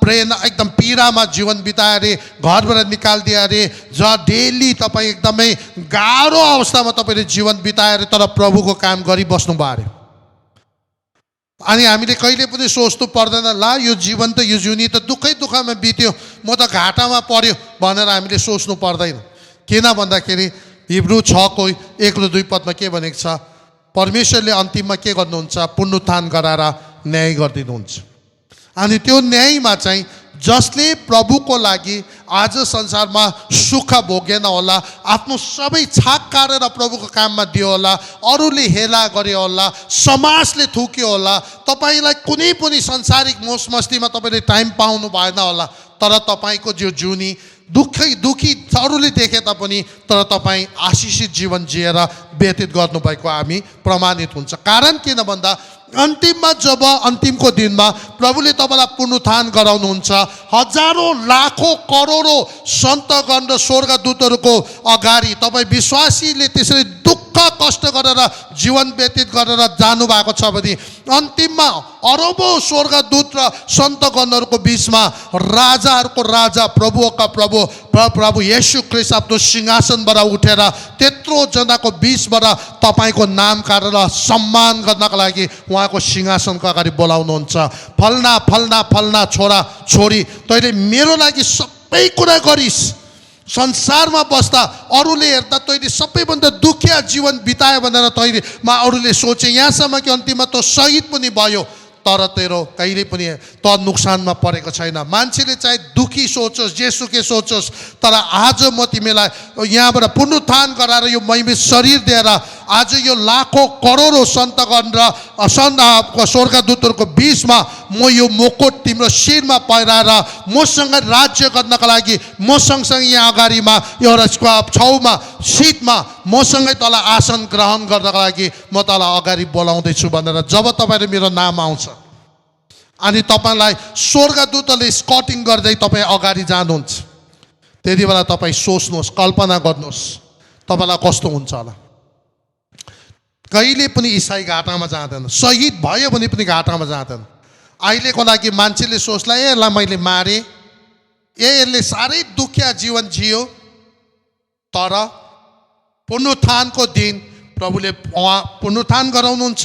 प्रेरणा, एकदम पीडामा जीवन बिताए अरे, घरबाट निकालिदिए अरे, जहाँ डेली तपाईँ एकदमै गाह्रो अवस्थामा तपाईँले जीवन बिताए अरे, तर प्रभुको काम गरिबस्नु भयो अरे। अनि हामीले कहिले पनि सोच्नु पर्दैन, ला यो जीवन त यो जुनी त दुःखमा बित्यो, म त घाटामा पर्यो भनेर हामीले सोच्नु पर्दैन। किन भन्दाखेरि हिब्रू 6 को 1 र 2 पदमा के भनेको छ, परमेश्वरले अन्तिममा के गर्नुहुन्छ, पुनरुत्थान गराएर न्याय गरिदिनुहुन्छ। अनि त्यो न्यायमा चाहिँ जसले प्रभुको लागि आज संसारमा सुख भोगेन होला, आफ्नो सबै छाक काटेर प्रभुको काममा दियो होला, अरूले हेला गर्यो होला, समाजले थुक्यो होला, तपाईँलाई कुनै पनि संसारिक मोसमस्तीमा तपाईँले टाइम पाउनु भएन होला, तर तपाईँको जो जुनी दुखी अरूले देखे तापनि तर तपाईँ आशिषित जीवन जिएर व्यतीत गर्नुभएको हामी प्रमाणित हुन्छ। कारण किन भन्दा अन्तिममा जब अन्तिमको दिनमा प्रभुले तपाईँलाई पुनरुत्थान गराउनुहुन्छ, हजारौँ लाखौँ करोडौँ सन्तगण र स्वर्गदूतहरूको अगाडि तपाईँ विश्वासीले त्यसरी दुःख कष्ट गरेर जीवन व्यतीत गरेर जानुभएको छ भने अन्तिममा अरबौँ स्वर्गदूत र सन्तगणहरूको बिचमा राजाहरूको राजा, प्रभुका प्रभु येशू ख्रीष्ट आफ्नो सिंहासनबाट उठेर त्यत्रो जनाको बिचबाट तपाईँको नाम काटेर सम्मान गर्नको लागि उहाँको सिंहासनको अगाडि बोलाउनुहुन्छ। फल्ना फल्ना फल्ना छोरा छोरी, तैँले मेरो लागि सबै कुरा गरिस्, संसारमा बस्दा अरूले हेर्दा तैँले सबैभन्दा दुखिया जीवन बितायो भनेर तैँले अरूले सोचे, यहाँसम्म कि अन्तिममा त शहीद पनि भयो, तर तेरो कहिले पनि त नुकसानमा परेको छैन। मान्छेले चाहे दुखी सोचोस्, जेसुकै सोचोस्, तर आज म तिमीलाई यहाँबाट पुनरुत्थान गराएर यो महिमित शरीर दिएर आज यो लाखौँ करोडौँ सन्तगण र स्वर्गदूतहरूको बिचमा म यो मुकुट तिम्रो शिरमा पहिराएर मसँग राज्य गर्नका लागि म सँगसँगै यहाँ अगाडिमा एउटा छेउमा सिटमा मसँगै तँलाई आसन ग्रहण गर्नका लागि म तँलाई अगाडि बोलाउँदैछु भनेर जब तपाईँले मेरो नाम आउँछ अनि तपाईँलाई स्वर्गदूतले स्कटिङ गर्दै तपाईँ अगाडि जानुहुन्छ, त्यति बेला तपाईँ सोच्नुहोस्, कल्पना गर्नुहोस् तपाईँलाई कस्तो हुन्छ होला। कहिले पनि इसाई घाटामा जाँदैन, शहीद भयो भने पनि घाटामा जाँदैन। अहिलेको लागि मान्छेले सोच्ला ए यसलाई मैले मारेँ, यसले साह्रै दुखिया जीवन जियो, तर पुनरुत्थानको दिन प्रभुले पुनरुत्थान गराउनुहुन्छ।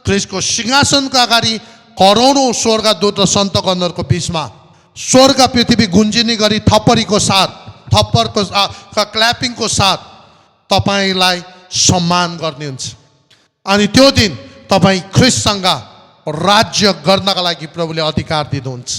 ख्रीष्टको सिंहासनको अगाडि करोडौँ स्वर्गदूत र सन्तगणहरूको बिचमा स्वर्ग पृथ्वी गुन्जिने गरी थप्पडीको साथ, थप्पडको क्ल्यापिङको साथ तपाईँलाई सम्मान गर्ने हुन्छ। अनि त्यो दिन तपाईँ ख्रीष्टसँग राज्य गर्नका लागि प्रभुले अधिकार दिनुहुन्छ।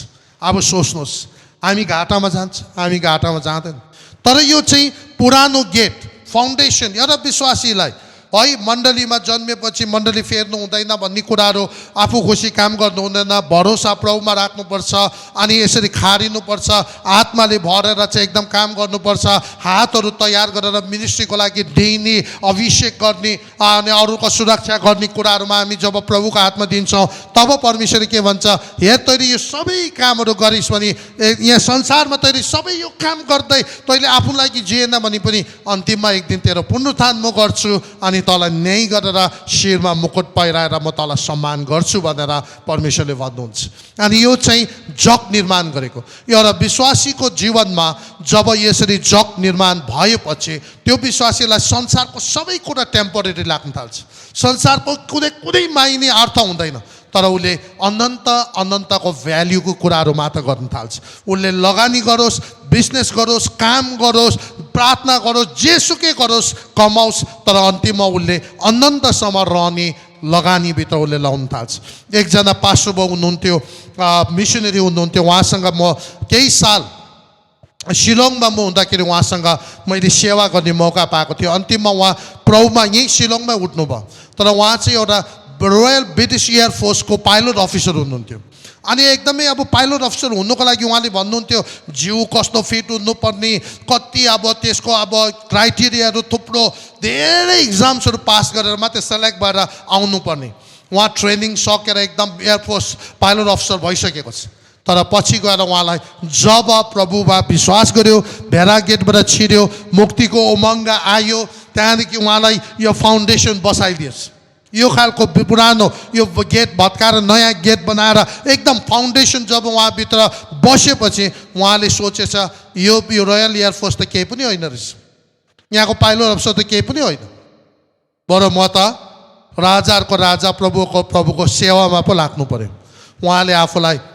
अब सोच्नुहोस्, हामी घाटामा जान्छ, हामी घाटामा जाँदैन। तर यो चाहिँ पुरानो गेट, फाउन्डेसन। एउटा विश्वासीलाई है मण्डलीमा जन्मेपछि मण्डली फेर्नु हुँदैन भन्ने कुराहरू आफू खुसी काम गर्नु हुँदैन, भरोसा प्रभुमा राख्नुपर्छ। अनि यसरी खारिनुपर्छ, आत्माले भरेर चाहिँ एकदम काम गर्नुपर्छ। हातहरू तयार गरेर मिनिस्ट्रीको लागि दिने, अभिषेक गर्ने अनि अरूको सुरक्षा गर्ने कुराहरूमा हामी जब प्रभुको हातमा दिन्छौँ, तब परमेश्वरले के भन्छ, हे तैँले यो सबै कामहरू गरिस् भने, यहाँ संसारमा तैँले सबै यो काम गर्दै तैँले आफूलाई जिएन भने पनि अन्तिममा एक दिन तेरो पुनरुत्थान म गर्छु अनि तँलाई न्याय गरेर शिरमा मुकुट पहिराएर म तँलाई सम्मान गर्छु भनेर परमेश्वरले भन्नुहुन्छ। अनि यो चाहिँ जग निर्माण गरेको। एउटा विश्वासीको जीवनमा जब यसरी जग निर्माण भएपछि त्यो विश्वासीलाई संसारको सबै कुरा टेम्पोरेरी लाग्न थाल्छ। संसारको कुनै माइने अर्थ हुँदैन, तर उसले अनन्त अनन्तको भ्याल्युको कुराहरू मात्र गर्न थाल्छ। उसले लगानी गरोस्, बिजनेस गरोस्, काम गरोस्, प्रार्थना गरोस्, जेसुकै गरोस्, कमाओस्, तर अन्तिममा उसले अनन्तसम्म रहने लगानीभित्र उसले लाउन थाल्छ। एकजना पास्टर बाउ हुनुहुन्थ्यो, मिसनरी हुनुहुन्थ्यो। उहाँसँग म केही साल शिलङमा म हुँदाखेरि उहाँसँग मैले सेवा गर्ने मौका पाएको थियो। अन्तिममा उहाँ प्रभुमा यहीँ शिलङमै उठ्नुभयो। तर उहाँ चाहिँ एउटा रोयल ब्रिटिस एयरफोर्सको पाइलट अफिसर हुनुहुन्थ्यो। अनि एकदमै अब पाइलट अफिसर हुनुको लागि उहाँले भन्नुहुन्थ्यो जिउ कस्तो फिट हुनुपर्ने, कति अब त्यसको अब क्राइटेरियाहरू थुप्रो, धेरै इक्जाम्सहरू पास गरेर मात्रै सेलेक्ट भएर आउनुपर्ने। उहाँ ट्रेनिङ सकेर एकदम एयरफोर्स पाइलट अफिसर भइसकेको छ। तर पछि गएर उहाँलाई जब प्रभुमा विश्वास गर्यो, भेरा गेटबाट छिर्यो, मुक्तिको उमङ्ग आयो, त्यहाँदेखि उहाँलाई यो फाउन्डेसन बसाइदियोस्। यो खालको पुरानो यो गेट भत्काएर नयाँ गेट बनाएर एकदम फाउन्डेसन जब उहाँभित्र बसेपछि उहाँले सोचेछ यो रोयल एयरफोर्स त केही पनि होइन रहेछ, यहाँको पाइलट अफिसर त केही पनि होइन, बरु म त राजाहरूको राजा प्रभुको सेवामा पो लाग्नु पर्यो। उहाँले आफूलाई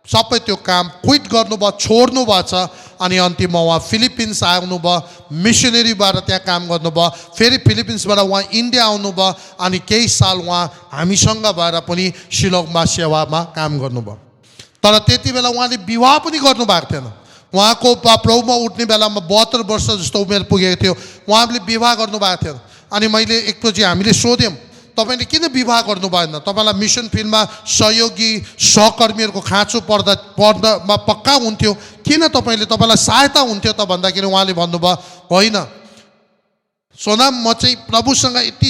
सबै त्यो काम क्विट गर्नुभयो, छोड्नु भएछ। अनि अन्तिममा उहाँ फिलिपिन्स आउनुभयो, मिसनरीबाट त्यहाँ काम गर्नुभयो। फेरि फिलिपिन्सबाट उहाँ इन्डिया आउनुभयो अनि केही साल उहाँ हामीसँग भएर पनि शिलङमा सेवामा काम गर्नुभयो। तर त्यति बेला उहाँले विवाह पनि गर्नुभएको थिएन। उहाँको प्रभुमा उठ्ने बेलामा 72 वर्ष जस्तो उमेर पुगेको थियो। उहाँले विवाह गर्नुभएको थिएन। अनि मैले एकपल्ट हामीले सोध्यौँ, तपाईँले किन विवाह गर्नु भएन? तपाईँलाई मिसन फिल्डमा सहयोगी सहकर्मीहरूको खाँचो पर्दामा पक्का हुन्थ्यो, किन तपाईँलाई सहायता हुन्थ्यो त भन्दाखेरि उहाँले भन्नुभयो होइन सोनाम, म चाहिँ प्रभुसँग यति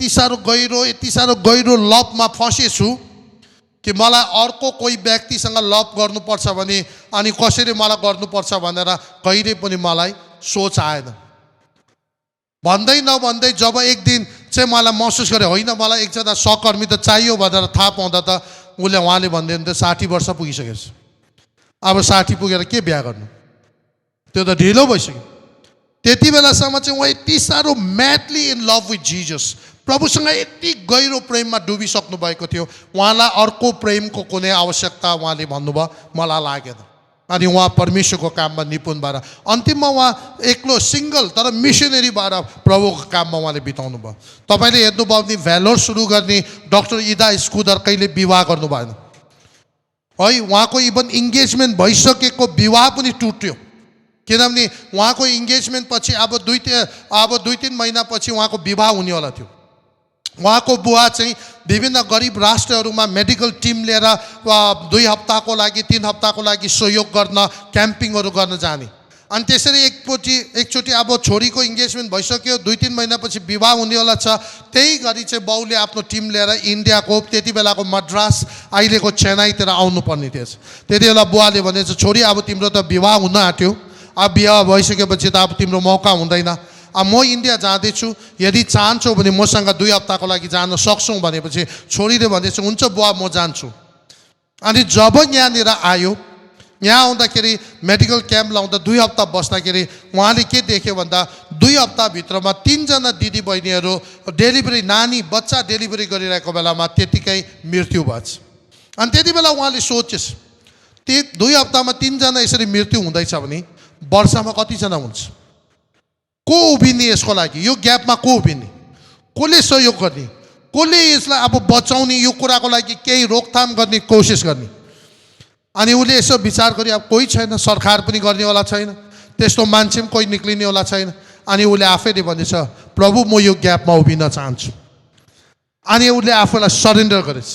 साह्रो गहिरो लभमा फँसेछु कि मलाई अर्को कोही व्यक्तिसँग लभ गर्नुपर्छ भने अनि कसरी मलाई गर्नुपर्छ भनेर कहिले पनि मलाई सोच आएन। भन्दै नभन्दै जब एक दिन चाहिँ मलाई महसुस गरेँ होइन मलाई एकजना सहकर्मी त चाहियो भनेर थाहा पाउँदा त उहाँले भन्दै 60 वर्ष पुगिसकेको छ। अब 60 पुगेर के बिहा गर्नु, त्यो त ढिलो भइसक्यो। त्यति बेलासम्म चाहिँ उहाँ यति साह्रो म्याडली इन लभ विथ जिजस, प्रभुसँग यति गहिरो प्रेममा डुबिसक्नु भएको थियो, उहाँलाई अर्को प्रेमको कुनै आवश्यकता उहाँले भन्नुभयो मलाई लागेन। अनि उहाँ परमेश्वरको काममा निपुण भएर अन्तिममा उहाँ एक्लो सिङ्गल तर मिसनरी भएर प्रभुको काममा उहाँले बिताउनु भयो। तपाईँले हेर्नुभयो भने भ्यालोर सुरु गर्ने डाक्टर इदा स्कुदर कहिले विवाह गर्नु भएन है। उहाँको इभन इङ्गेजमेन्ट भइसकेको विवाह पनि टुट्यो, किनभने उहाँको इङ्गेजमेन्ट पछि अब दुई तिन महिनापछि उहाँको विवाह हुनेवाला थियो। उहाँको बुवा चाहिँ विभिन्न गरिब राष्ट्रहरूमा मेडिकल टिम लिएर 2 हप्ताको लागि 3 हप्ताको लागि सहयोग गर्न क्याम्पिङहरू गर्न जाने। अनि त्यसरी एकचोटि अब छोरीको इङ्गेजमेन्ट भइसक्यो, 2-3 महिनापछि विवाह हुनेवाला छ। त्यही गरी चाहिँ बाउले आफ्नो टिम लिएर इन्डियाको त्यति बेलाको मद्रास अहिलेको चेन्नईतिर आउनुपर्ने थिएछ। त्यति बेला बुवाले भनेछ छोरी अब तिम्रो त विवाह हुन आँट्यो, अब बिहा भइसकेपछि त अब तिम्रो मौका हुँदैन। अब म इन्डिया जाँदैछु, यदि चाहन्छौ भने मसँग 2 हप्ताको लागि जान सक्छौँ भनेपछि छोरीले भनेछ हुन्छ बुवा म जान्छु। अनि जब यहाँनिर आयो, यहाँ आउँदाखेरि मेडिकल क्याम्प लाउँदा 2 हप्ता बस्दाखेरि उहाँले के देख्यो भन्दा 2 हप्ताभित्रमा 3 जना दिदी बहिनीहरू डेलिभरी नानी बच्चा डेलिभरी गरिरहेको बेलामा त्यतिकै मृत्यु भएछ। अनि त्यति बेला उहाँले सोचेछ ती 2 हप्तामा 3 जना यसरी मृत्यु हुँदैछ भने वर्षमा कतिजना हुन्छ? को उभिने यसको लागि? यो ग्यापमा को उभिने? कसले सहयोग गर्ने? कसले यसलाई अब बचाउने, यो कुराको लागि केही रोकथाम गर्ने कोसिस गर्ने? अनि उसले यसो विचार गरी अब कोही छैन, सरकार पनि गर्नेवाला छैन, त्यस्तो मान्छे पनि कोही निक्लिनेवाला छैन। अनि उसले आफैले भनेछ प्रभु म यो ग्यापमा उभिन चाहन्छु। अनि उसले आफूलाई सरेन्डर गरेछ।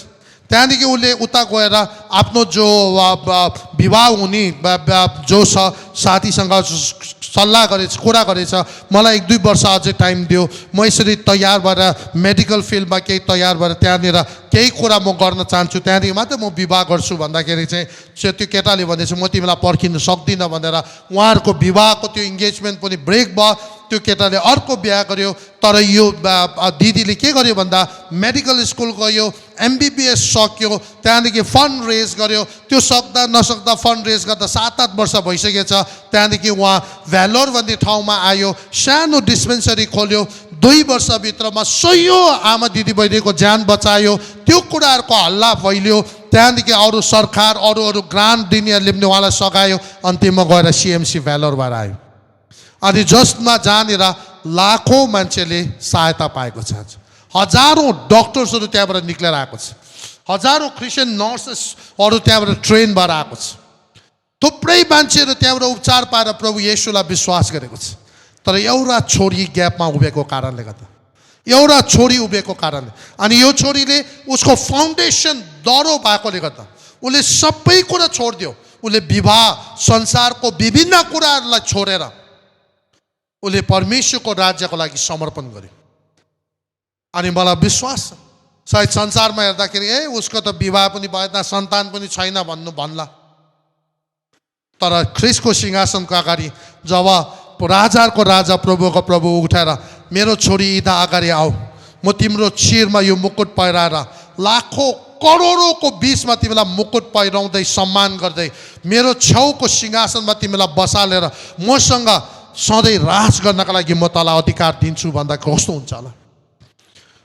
त्यहाँदेखि उसले उता गएर आफ्नो जो विवाह हुने जो साथीसँग सल्लाह गरेछ, कुरा गरेछ, मलाई 1-2 वर्ष अझै टाइम दियो, म यसरी तयार भएर मेडिकल फिल्डमा केही तयार भएर त्यहाँनिर केही कुरा म गर्न चाहन्छु, त्यहाँदेखि मात्रै म विवाह गर्छु भन्दाखेरि चाहिँ त्यो केटाले भनेछ म तिमीलाई पर्खिन सक्दिनँ भनेर उहाँहरूको विवाहको त्यो इन्गेजमेन्ट पनि ब्रेक भयो। त्यो केटाले अर्को बिहा गर्यो। तर यो दिदीले के गर्यो भन्दा मेडिकल स्कुल गयो, MBBS सक्यो, त्यहाँदेखि फन्ड रेज गर्यो। त्यो सक्दा नसक्दा फन्ड रेज गर्दा 7-8 वर्ष भइसकेछ। त्यहाँदेखि उहाँ भ्यालोर भन्ने ठाउँमा आयो, सानो डिस्पेन्सरी खोल्यो। 2 वर्षभित्रमा सयौं आमा दिदी बहिनीको ज्यान बचायो। त्यो कुराहरूको हल्ला फैल्यो। त्यहाँदेखि अरू सरकार अरू ग्रान्ट दिनेहरूले पनि उहाँलाई सघायो। अन्तिममा गएर CMC भ्यालोर भएर आयो। अनि जसमा जहाँनिर लाखौँ मान्छेले सहायता पाएको छ। हजारौँ डक्टर्सहरू त्यहाँबाट निक्लेर आएको छ। हजारौँ क्रिस्चियन नर्सेसहरू त्यहाँबाट ट्रेन भएर आएको छ। थुप्रै मान्छेहरू त्यहाँबाट उपचार पाएर प्रभु येशूलाई विश्वास गरेको छ। तर एउटा छोरी ग्यापमा उभिएको कारणले गर्दा, एउटा छोरी उभिएको कारणले, अनि यो छोरीले उसको फाउन्डेसन दह्रो भएकोले गर्दा उसले सबै कुरा छोडिदियो। उसले विवाह संसारको विभिन्न कुराहरूलाई छोडेर उसले परमेश्वरको राज्यको लागि समर्पण गर्यो। अनि मलाई विश्वास छ सायद संसारमा हेर्दाखेरि उसको त विवाह पनि भएन, सन्तान पनि छैन भन्ला। तर ख्रीष्टको सिंहासनको अगाडि जब राजाको राजा प्रभुको प्रभु उठेर मेरो छोरी इदा अगाडि आऊ, म तिम्रो शिरमा यो मुकुट पहिराएर लाखौँ करोडौँको बिचमा तिमीलाई मुकुट पहिराउँदै सम्मान गर्दै मेरो छेउको सिंहासनमा तिमीलाई बसालेर मसँग सधैँ राज गर्नका लागि म तँलाई अधिकार दिन्छु भन्दा कस्तो हुन्छ होला?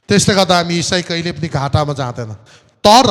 त्यसले गर्दा हामी इसाई कहिले पनि घाटामा जाँदैन। तर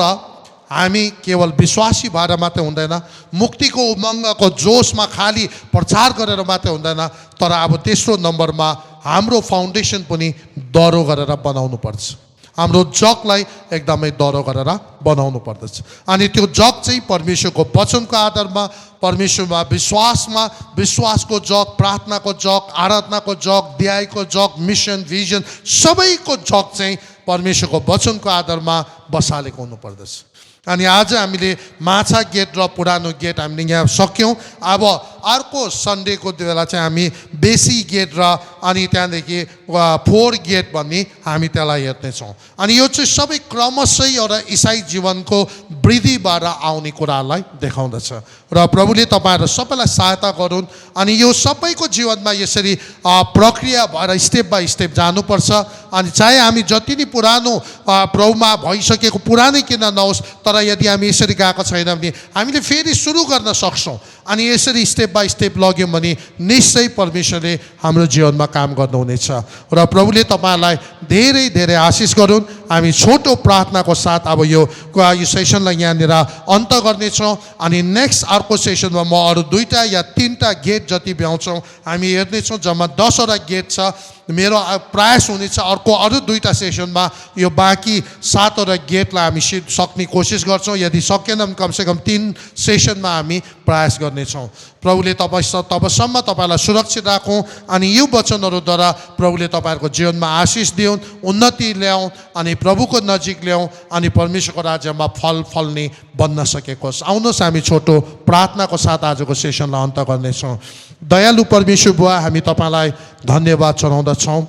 हामी केवल विश्वासी भएर मात्रै हुँदैन, मुक्तिको उमङ्गको जोसमा खाली प्रचार गरेर मात्रै हुँदैन, तर अब तेस्रो नम्बरमा हाम्रो फाउन्डेसन पनि दह्रो गरेर बनाउनु पर्छ। हाम्रो जगलाई एकदमै दह्रो गरेर बनाउनु पर्दछ। अनि त्यो जग चाहिँ परमेश्वरको वचनको आधारमा, परमेश्वरमा विश्वासमा, विश्वासको जग, प्रार्थनाको जग, आराधनाको जग, ध्यायको जग, मिसन भिजन सबैको जग चाहिँ परमेश्वरको वचनको आधारमा बसालेको हुनुपर्दछ। अनि आज हामीले माछा गेट र पुरानो गेट हामीले यहाँ सक्यौँ। अब अर्को सन्डेको बेला चाहिँ हामी बेसी गेट र अनि त्यहाँदेखि 4 गेट भन्ने हामी त्यसलाई हेर्नेछौँ। अनि यो चाहिँ सबै क्रमशः एउटा इसाई जीवनको वृद्धिबाट आउने कुरालाई देखाउँदछ। र प्रभुले तपाईँहरू सबैलाई सहायता गरून्। अनि यो सबैको जीवनमा यसरी प्रक्रिया भएर स्टेप बाई स्टेप जानुपर्छ। अनि चाहे हामी जति नै पुरानो प्रभुमा भइसकेको पुरानै किन नहोस्, तर यदि हामी यसरी गएको छैन भने हामीले फेरि सुरु गर्न सक्छौँ। अनि यसरी स्टेप बाई स्टेप लग्यौँ भने निश्चय परमेश्वरले हाम्रो जीवनमा काम गर्नुहुनेछ। र प्रभुले तपाईँहरूलाई धेरै धेरै आशिष गरून्। हामी छोटो प्रार्थनाको साथ अब यो सेसनलाई यहाँनिर अन्त गर्नेछौँ। अनि नेक्स्ट अर्को सेसनमा म अरू 2टा या 3टा गेट जति भ्याउँछौँ हामी हेर्नेछौँ। जम्मा 10वटा गेट छ। मेरो प्रयास हुनेछ अर्को अरू 2टा सेसनमा यो बाँकी 7वटा गेटलाई हामी सक्ने कोसिस गर्छौँ। यदि सकेन भने कमसेकम 3 सेसनमा हामी प्रयास गर्नेछौँ। प्रभुले तबसम्म तपाईँलाई सुरक्षित राखौँ। अनि यो वचनहरूद्वारा प्रभुले तपाईँहरूको जीवनमा आशिष दिउन्, उन्नति ल्याउन्, अनि प्रभुको नजिक ल्याउँ, अनि परमेश्वरको राज्यमा फल फल्ने बन्न सकेको होस्। आउनुहोस् हामी छोटो प्रार्थनाको साथ आजको सेसनलाई अन्त गर्नेछौँ। दयालु परमेश्वर बुवा, हामी तपाईँलाई धन्यवाद चढाउँदछौँ।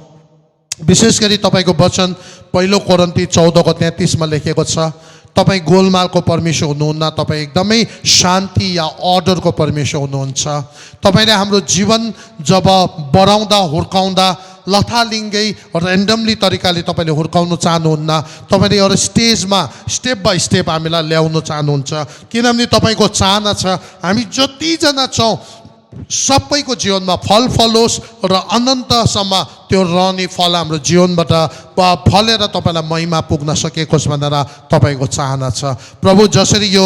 विशेष गरी तपाईँको वचन 1 कोरिन्थी 14:33 लेखेको छ, तपाईँ गोलमालको परमेश्वर हुनुहुन्न, तपाईँ एकदमै शान्ति या अर्डरको परमेश्वर हुनुहुन्छ। तपाईँले हाम्रो जीवन जब बढाउँदा हुर्काउँदा लथालिङ्गै ऱ्यान्डमली तरिकाले तपाईँले हुर्काउनु चाहनुहुन्न, तपाईँले एउटा स्टेजमा स्टेप बाई स्टेप हामीलाई ल्याउनु चाहनुहुन्छ। किनभने तपाईँको चाहना छ हामी जतिजना छौँ सबैको जीवनमा फल फलोस् र अनन्तसम्म त्यो रहने फल हाम्रो जीवनबाट फलेर तपाईँलाई महिमा पुग्न सकेकोस् भनेर तपाईँको चाहना छ। प्रभु, जसरी यो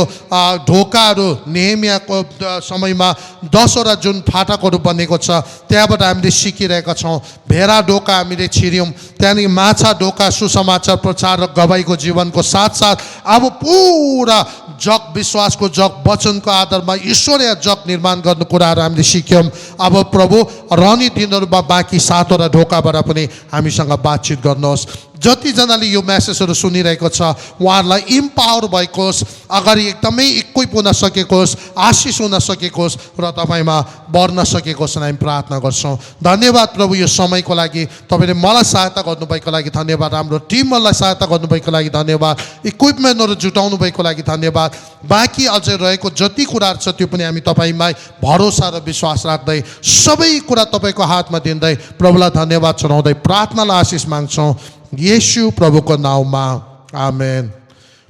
ढोकाहरू नेहेमियाको समयमा 10वटा जुन फाटकहरू बनेको छ त्यहाँबाट हामीले सिकिरहेका छौँ। भेडा ढोका हामीले छिर्यौँ, त्यहाँदेखि माछा ढोका सुसमाचार प्रचार र गवाईको जीवनको साथसाथ अब पुरा जग विश्वासको जग वचनको आधारमा ईश्वरीय जग निर्माण गर्नु कुराहरू हामीले सिक्यौँ। अब प्रभु रहने दिनहरूमा बाँकी 7वटा ढोकाबाट पनि हामीसँग बातचित गर्नुहोस्। जतिजनाले यो मेसेजहरू सुनिरहेको छ उहाँहरूलाई इम्पावर भएकोस्, अगाडि एकदमै इक्विप हुन सकेकोस्, आशिष हुन सकेकोस् र तपाईँमा बढ्न सकेकोस् हामी प्रार्थना गर्छौँ। धन्यवाद प्रभु यो समयको लागि, तपाईँले मलाई सहायता गर्नुभएको लागि धन्यवाद, हाम्रो टिमहरूलाई सहायता गर्नुभएको लागि धन्यवाद, इक्विपमेन्टहरू जुटाउनु भएको लागि धन्यवाद। बाँकी अझै रहेको जति कुराहरू छ त्यो पनि हामी तपाईँमा भरोसा र विश्वास राख्दै सबै कुरा तपाईँको हातमा दिँदै प्रभुलाई धन्यवाद चढाउँदै प्रार्थनालाई आशिष माग्छौँ येशू प्रभुको नाउँमा, आमेन।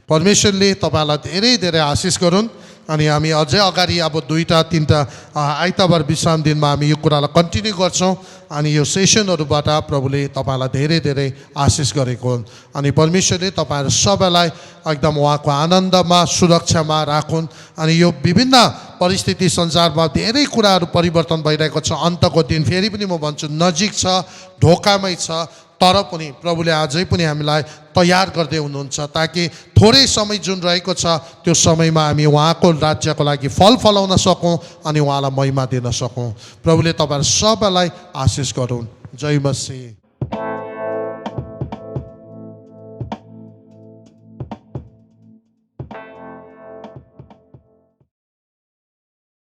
परमेश्वरले तपाईँलाई धेरै धेरै आशिष गरून्। अनि हामी अझै अगाडि अब 2-3 आइतबार विश्राम दिनमा हामी यो कुरालाई कन्टिन्यू गर्छौँ। अनि यो सेसनहरूबाट प्रभुले तपाईँलाई धेरै धेरै आशिष गरेको हुन्। अनि परमेश्वरले तपाईँहरू सबैलाई एकदम उहाँको आनन्दमा सुरक्षामा राखुन्। अनि यो विभिन्न परिस्थिति संसारमा धेरै कुराहरू परिवर्तन भइरहेको छ, अन्तको दिन फेरि पनि म भन्छु नजिक छ, ढोकामै छ, तर पनि प्रभुले अझै पनि हामीलाई तयार गर्दै हुनुहुन्छ ताकि थोरै समय जुन रहेको छ त्यो समयमा हामी उहाँको राज्यको लागि फल फलाउन सकौँ अनि उहाँलाई महिमा दिन सकौँ। प्रभुले तपाईँहरू सबैलाई आशिष गरून्। जय मसीह।